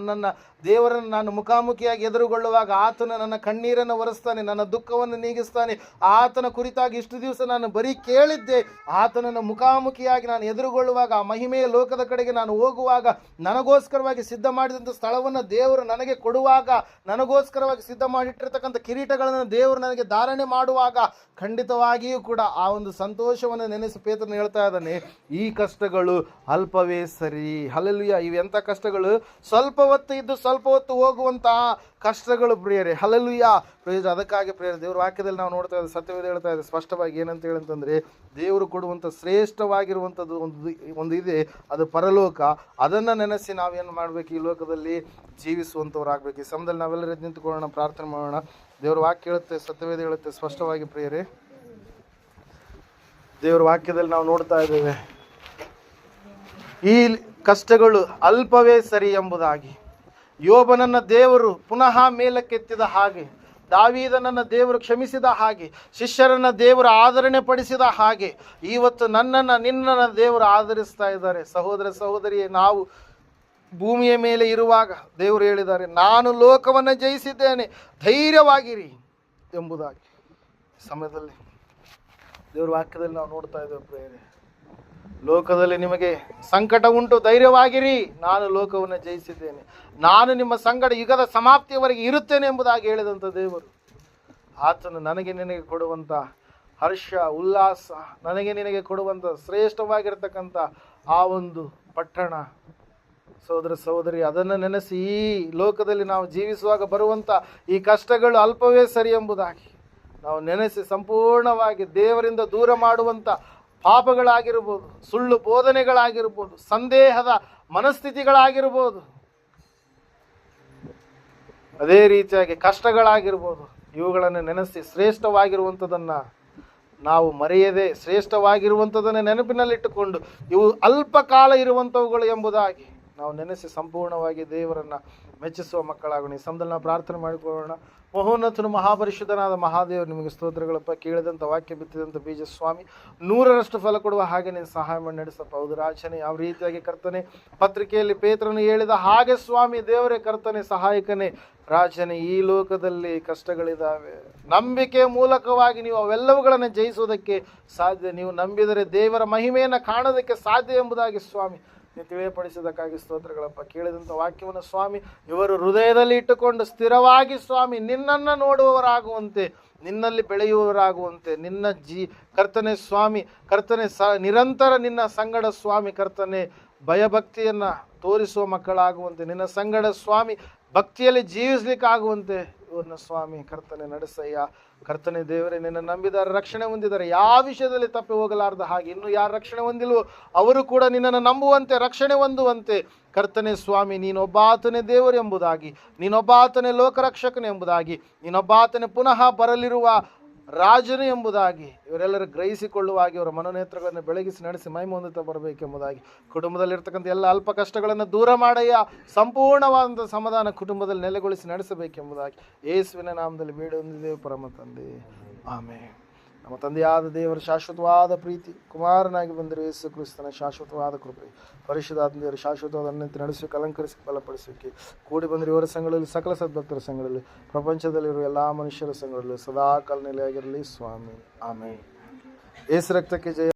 ದೇವರನ್ನು ನಾನು ಮುಖಾಮುಖಿಯಾಗಿ ಎದುರುಗೊಳ್ಳುವಾಗ ಆತನು ನನ್ನ ಕಣ್ಣೀರನ್ನು ಒರೆಸ್ತಾನೆ, ನನ್ನ ದುಃಖವನ್ನು ನೀಗಿಸ್ತಾನೆ. ಆತನ ಕುರಿತಾಗಿ ಇಷ್ಟು ದಿವಸ ನಾನು ಬರೀ ಕೇಳಿದ್ದೆ, ಆತನನ್ನು ಮುಖಾಮುಖಿಯಾಗಿ ನಾನು ಎದುರುಗೊಳ್ಳುವಾಗ, ಆ ಮಹಿಮೆಯ ಲೋಕದ ಕಡೆಗೆ ನಾನು ಹೋಗುವಾಗ, ನನಗೋಸ್ಕರವಾಗಿ ಸಿದ್ಧ ಮಾಡಿದಂಥ ಸ್ಥಳವನ್ನು ದೇವರು ನನಗೆ ಕೊಡುವಾಗ, ನನಗೋಸ್ಕರವಾಗಿ ಸಿದ್ಧ ಮಾಡಿಟ್ಟಿರ್ತಕ್ಕಂಥ ಕಿರೀಟಗಳನ್ನು ದೇವರು ನನಗೆ ಧಾರಣೆ ಮಾಡುವಾಗ, ಖಂಡಿತವಾಗಿಯೂ ಕೂಡ ಆ ಒಂದು ಸಂತೋಷವನ್ನು ನೆನೆಸಿ ಪೇತ್ರನು ಹೇಳ್ತಾ ಇದ್ದಾನೆ, ಈ ಕಷ್ಟಗಳು ಅಲ್ಪವೇ ಸರಿ. ಹಲ್ಲೆಲೂಯಾ. ಇವೆಂಥ ಕಷ್ಟಗಳು? ಸ್ವಲ್ಪ ಹೊತ್ತು ಇದ್ದು ಸ್ವಲ್ಪ ಹೊತ್ತು ಹೋಗುವಂತಹ ಕಷ್ಟಗಳು ಪ್ರಿಯರೇ. ಹಲ್ಲೆಲೂಯಾ, ಪ್ರಿಯರೇ. ಅದಕ್ಕಾಗಿ ಪ್ರಿಯರೇ, ದೇವ್ರ ವಾಕ್ಯದಲ್ಲಿ ನಾವು ನೋಡ್ತಾ ಇದ್ದೀವಿ, ಸತ್ಯವೇದ ಹೇಳ್ತಾ ಇದೆ ಸ್ಪಷ್ಟವಾಗಿ. ಏನಂತ ಹೇಳಂತಂದರೆ, ದೇವರು ಕೊಡುವಂಥ ಶ್ರೇಷ್ಠವಾಗಿರುವಂಥದ್ದು ಒಂದು ಇದೆ, ಅದು ಪರಲೋಕ. ಅದನ್ನು ನೆನೆಸಿ ನಾವೇನು ಮಾಡಬೇಕು? ಈ ಲೋಕದಲ್ಲಿ ಜೀವಿಸುವಂಥವ್ರಾಗಬೇಕು. ಈ ಸಮಯದಲ್ಲಿ ನಾವೆಲ್ಲರೂ ಎದ್ದು ನಿಂತುಕೊಳ್ಳೋಣ, ಪ್ರಾರ್ಥನೆ ಮಾಡೋಣ. ದೇವ್ರ ವಾಕ್ಯ ಹೇಳುತ್ತೆ, ಸತ್ಯವೇದ ಹೇಳುತ್ತೆ ಸ್ಪಷ್ಟವಾಗಿ ಪ್ರಿಯರೇ. ದೇವ್ರ ವಾಕ್ಯದಲ್ಲಿ ನಾವು ನೋಡ್ತಾ ಇದ್ದೇವೆ, ಈ ಕಷ್ಟಗಳು ಅಲ್ಪವೇ ಸರಿ ಎಂಬುದಾಗಿ. ಯೋಬನನ್ನ ದೇವರು ಪುನಃ ಮೇಲಕ್ಕೆತ್ತಿದ ಹಾಗೆ, ದಾವೀದನನ್ನ ದೇವರು ಕ್ಷಮಿಸಿದ ಹಾಗೆ, ಶಿಷ್ಯರನ್ನ ದೇವರು ಆದರಣೆ ಪಡಿಸಿದ ಹಾಗೆ, ಇವತ್ತು ನಿನ್ನನ್ನು ದೇವರು ಆದರಿಸ್ತಾ ಇದ್ದಾರೆ. ಸಹೋದರ ಸಹೋದರಿಯೇ, ನಾವು ಭೂಮಿಯ ಮೇಲೆ ಇರುವಾಗ ದೇವರು ಹೇಳಿದ್ದಾರೆ, ನಾನು ಲೋಕವನ್ನು ಜಯಿಸಿದ್ದೇನೆ, ಧೈರ್ಯವಾಗಿರಿ ಎಂಬುದಾಗಿ. ಸಮಯದಲ್ಲಿ ದೇವ್ರ ವಾಕ್ಯದಲ್ಲಿ ನಾವು ನೋಡ್ತಾ ಇದ್ದೇವೆ ಪ್ರಿಯರೇ, ಲೋಕದಲ್ಲಿ ನಿಮಗೆ ಸಂಕಟ ಉಂಟು, ಧೈರ್ಯವಾಗಿರಿ, ನಾನು ಲೋಕವನ್ನು ಜಯಿಸಿದ್ದೇನೆ, ನಾನು ನಿಮ್ಮ ಸಂಗಡ ಯುಗದ ಸಮಾಪ್ತಿಯವರೆಗೆ ಇರುತ್ತೇನೆ ಎಂಬುದಾಗಿ ಹೇಳಿದಂಥ ದೇವರು. ಆತನು ನನಗೆ ನಿನಗೆ ಕೊಡುವಂಥ ಹರ್ಷ, ಉಲ್ಲಾಸ, ನನಗೆ ನಿನಗೆ ಕೊಡುವಂಥ ಶ್ರೇಷ್ಠವಾಗಿರ್ತಕ್ಕಂಥ ಆ ಒಂದು ಪಟ್ಟಣ, ಸಹೋದರ ಸಹೋದರಿ, ಅದನ್ನು ನೆನೆಸಿ ಈ ಲೋಕದಲ್ಲಿ ನಾವು ಜೀವಿಸುವಾಗ ಬರುವಂಥ ಈ ಕಷ್ಟಗಳು ಅಲ್ಪವೇ ಸರಿ ಎಂಬುದಾಗಿ ನಾವು ನೆನೆಸಿ ಸಂಪೂರ್ಣವಾಗಿ ದೇವರಿಂದ ದೂರ ಮಾಡುವಂಥ ಪಾಪಗಳಾಗಿರ್ಬೋದು, ಸುಳ್ಳು ಬೋಧನೆಗಳಾಗಿರ್ಬೋದು, ಸಂದೇಹದ ಮನಸ್ಥಿತಿಗಳಾಗಿರ್ಬೋದು, ಅದೇ ರೀತಿಯಾಗಿ ಕಷ್ಟಗಳಾಗಿರ್ಬೋದು, ಇವುಗಳನ್ನು ನೆನೆಸಿ ಶ್ರೇಷ್ಠವಾಗಿರುವಂಥದ್ದನ್ನು ನಾವು ಮರೆಯದೆ, ಶ್ರೇಷ್ಠವಾಗಿರುವಂಥದ್ದನ್ನು ನೆನಪಿನಲ್ಲಿಟ್ಟುಕೊಂಡು ಇವು ಅಲ್ಪ ಕಾಲ ಇರುವಂಥವುಗಳು ಎಂಬುದಾಗಿ ನಾವು ನೆನೆಸಿ ಸಂಪೂರ್ಣವಾಗಿ ದೇವರನ್ನು ಮೆಚ್ಚಿಸುವ ಮಕ್ಕಳಾಗೋಣ. ಈ ಸಮಯದಲ್ಲಿ ನಾವು ಪ್ರಾರ್ಥನೆ ಮಾಡಿಕೊಳ್ಳೋಣ. ಮಹೋನ್ನತನು ಮಹಾಪರಿಶುದ್ಧನಾದ ಮಹಾದೇವರು, ನಿಮಗೆ ಸ್ತೋತ್ರಗಳಪ್ಪ. ಕೇಳಿದಂಥ ವಾಕ್ಯ ಬಿತ್ತಿದಂಥ ಬೀಜ ಸ್ವಾಮಿ 100ರಷ್ಟು ಫಲ ಕೊಡುವ ಹಾಗೆ ನೀನು ಸಹಾಯ ಮಾಡಿ ನಡೆಸಪ್ಪ. ಹೌದು ರಾಜನೇ, ಯಾವ ರೀತಿಯಾಗಿ ಕರ್ತನೆ ಪತ್ರಿಕೆಯಲ್ಲಿ ಪೇತ್ರನು ಹೇಳಿದ ಹಾಗೆ ಸ್ವಾಮಿ ದೇವರೇ, ಕರ್ತನೆ ಸಹಾಯಕನೇ, ರಾಜನೇ, ಈ ಲೋಕದಲ್ಲಿ ಕಷ್ಟಗಳಿದ್ದಾವೆ, ನಂಬಿಕೆಯ ಮೂಲಕವಾಗಿ ನೀವು ಅವೆಲ್ಲವುಗಳನ್ನು ಜಯಿಸುವುದಕ್ಕೆ ಸಾಧ್ಯ. ನೀವು ನಂಬಿದರೆ ದೇವರ ಮಹಿಮೆಯನ್ನು ಕಾಣೋದಕ್ಕೆ ಸಾಧ್ಯ ಎಂಬುದಾಗಿ ಸ್ವಾಮಿ ನೀವು ತಿಳಿಯಪಡಿಸೋದಕ್ಕಾಗಿ ಸ್ತೋತ್ರಗಳಪ್ಪ. ಕೇಳಿದಂಥ ವಾಕ್ಯವನ್ನು ಸ್ವಾಮಿ ಇವರು ಹೃದಯದಲ್ಲಿ ಇಟ್ಟುಕೊಂಡು ಸ್ಥಿರವಾಗಿ ಸ್ವಾಮಿ ನಿನ್ನನ್ನು ನೋಡುವವರಾಗುವಂತೆ, ನಿನ್ನಲ್ಲಿ ಬೆಳೆಯುವವರಾಗುವಂತೆ, ನಿನ್ನ ಕರ್ತನೆ ಸ್ವಾಮಿ, ಕರ್ತನೆ ನಿರಂತರ ನಿನ್ನ ಸಂಗಡ ಸ್ವಾಮಿ, ಕರ್ತನೆ ಭಯಭಕ್ತಿಯನ್ನು ತೋರಿಸುವ ಮಕ್ಕಳಾಗುವಂತೆ, ನಿನ್ನ ಸಂಗಡ ಸ್ವಾಮಿ ಭಕ್ತಿಯಲ್ಲಿ ಜೀವಿಸ್ಲಿಕ್ಕಾಗುವಂತೆ ಇವ್ರನ್ನ ಸ್ವಾಮಿ ಕರ್ತನೆ ನಡೆಸಯ್ಯ. ಕರ್ತನೆ ದೇವರೇ, ನಿನ್ನ ನಂಬಿದಾರ ರಕ್ಷಣೆ ಹೊಂದಿದ್ದಾರೆ, ಯಾವ ವಿಷಯದಲ್ಲಿ ತಪ್ಪಿ ಹೋಗಲಾರ್ದ ಹಾಗೆ, ಇನ್ನು ಯಾರು ರಕ್ಷಣೆ ಹೊಂದಿಲ್ವೋ ಅವರು ಕೂಡ ನಿನ್ನನ್ನು ನಂಬುವಂತೆ, ರಕ್ಷಣೆ ಹೊಂದುವಂತೆ ಕರ್ತನೆ ಸ್ವಾಮಿ, ನೀನೊಬ್ಬಾತನೇ ದೇವರು ಎಂಬುದಾಗಿ, ನೀನೊಬ್ಬಾತನೇ ಲೋಕರಕ್ಷಕನು ಎಂಬುದಾಗಿ, ನೀನೊಬ್ಬಾತನೇ ಪುನಃ ಬರಲಿರುವ ರಾಜನು ಎಂಬುದಾಗಿ ಇವರೆಲ್ಲರೂ ಗ್ರಹಿಸಿಕೊಳ್ಳುವಾಗಿ ಅವರ ಮನೋನೇತ್ರಗಳನ್ನು ಬೆಳಗಿಸಿ ನಡೆಸಿ ಮಹಿಮೆ ಹೊಂದುತ್ತಾ ಬರಬೇಕೆಂಬುದಾಗಿ, ಕುಟುಂಬದಲ್ಲಿರ್ತಕ್ಕಂಥ ಎಲ್ಲ ಅಲ್ಪ ಕಷ್ಟಗಳನ್ನು ದೂರ ಮಾಡಯ್ಯ, ಸಂಪೂರ್ಣವಾದಂಥ ಸಮಾಧಾನ ಕುಟುಂಬದಲ್ಲಿ ನೆಲೆಗೊಳಿಸಿ ನಡೆಸಬೇಕೆಂಬುದಾಗಿ ಯೇಸುವಿನ ನಾಮದಲ್ಲಿ ಬೇಡಿ ಹೊಂದಿದ್ದೇವೆ ಪರಮ ತಂದೆ, ಆಮೇಲೆ. ನಮ್ಮ ತಂದೆಯಾದ ದೇವರ ಶಾಶ್ವತವಾದ ಪ್ರೀತಿ, ಕುಮಾರನಾಗಿ ಬಂದಿರುವ ಯೇಸು ಕ್ರಿಸ್ತನ ಶಾಶ್ವತವಾದ ಕೃಪೆ, ಪರಿಶುದ್ಧಾತ್ಮ ದೇವರ ಶಾಶ್ವತವಾದ ಅನ್ಯಂತೆ ನಡೆಸುವಿಕೆ, ಅಲಂಕರಿಸಿ ಬಲಪಡಿಸುವಿಕೆ, ಕೂಡಿ ಬಂದಿರುವ ಇವರ ಸಂಘಗಳಲ್ಲಿ, ಸಕಲ ಸದ್ಭಕ್ತರ ಸಂಘಗಳಲ್ಲಿ, ಪ್ರಪಂಚದಲ್ಲಿರುವ ಎಲ್ಲ ಮನುಷ್ಯರ ಸಂಘಗಳಲ್ಲಿ ಸದಾ ಕಾಲ ನೆಲೆಯಾಗಿರಲಿ ಸ್ವಾಮಿ. ಆಮೇಲೆ. ಯೇಸು ರಕ್ತಕ್ಕೆ ಜಯ.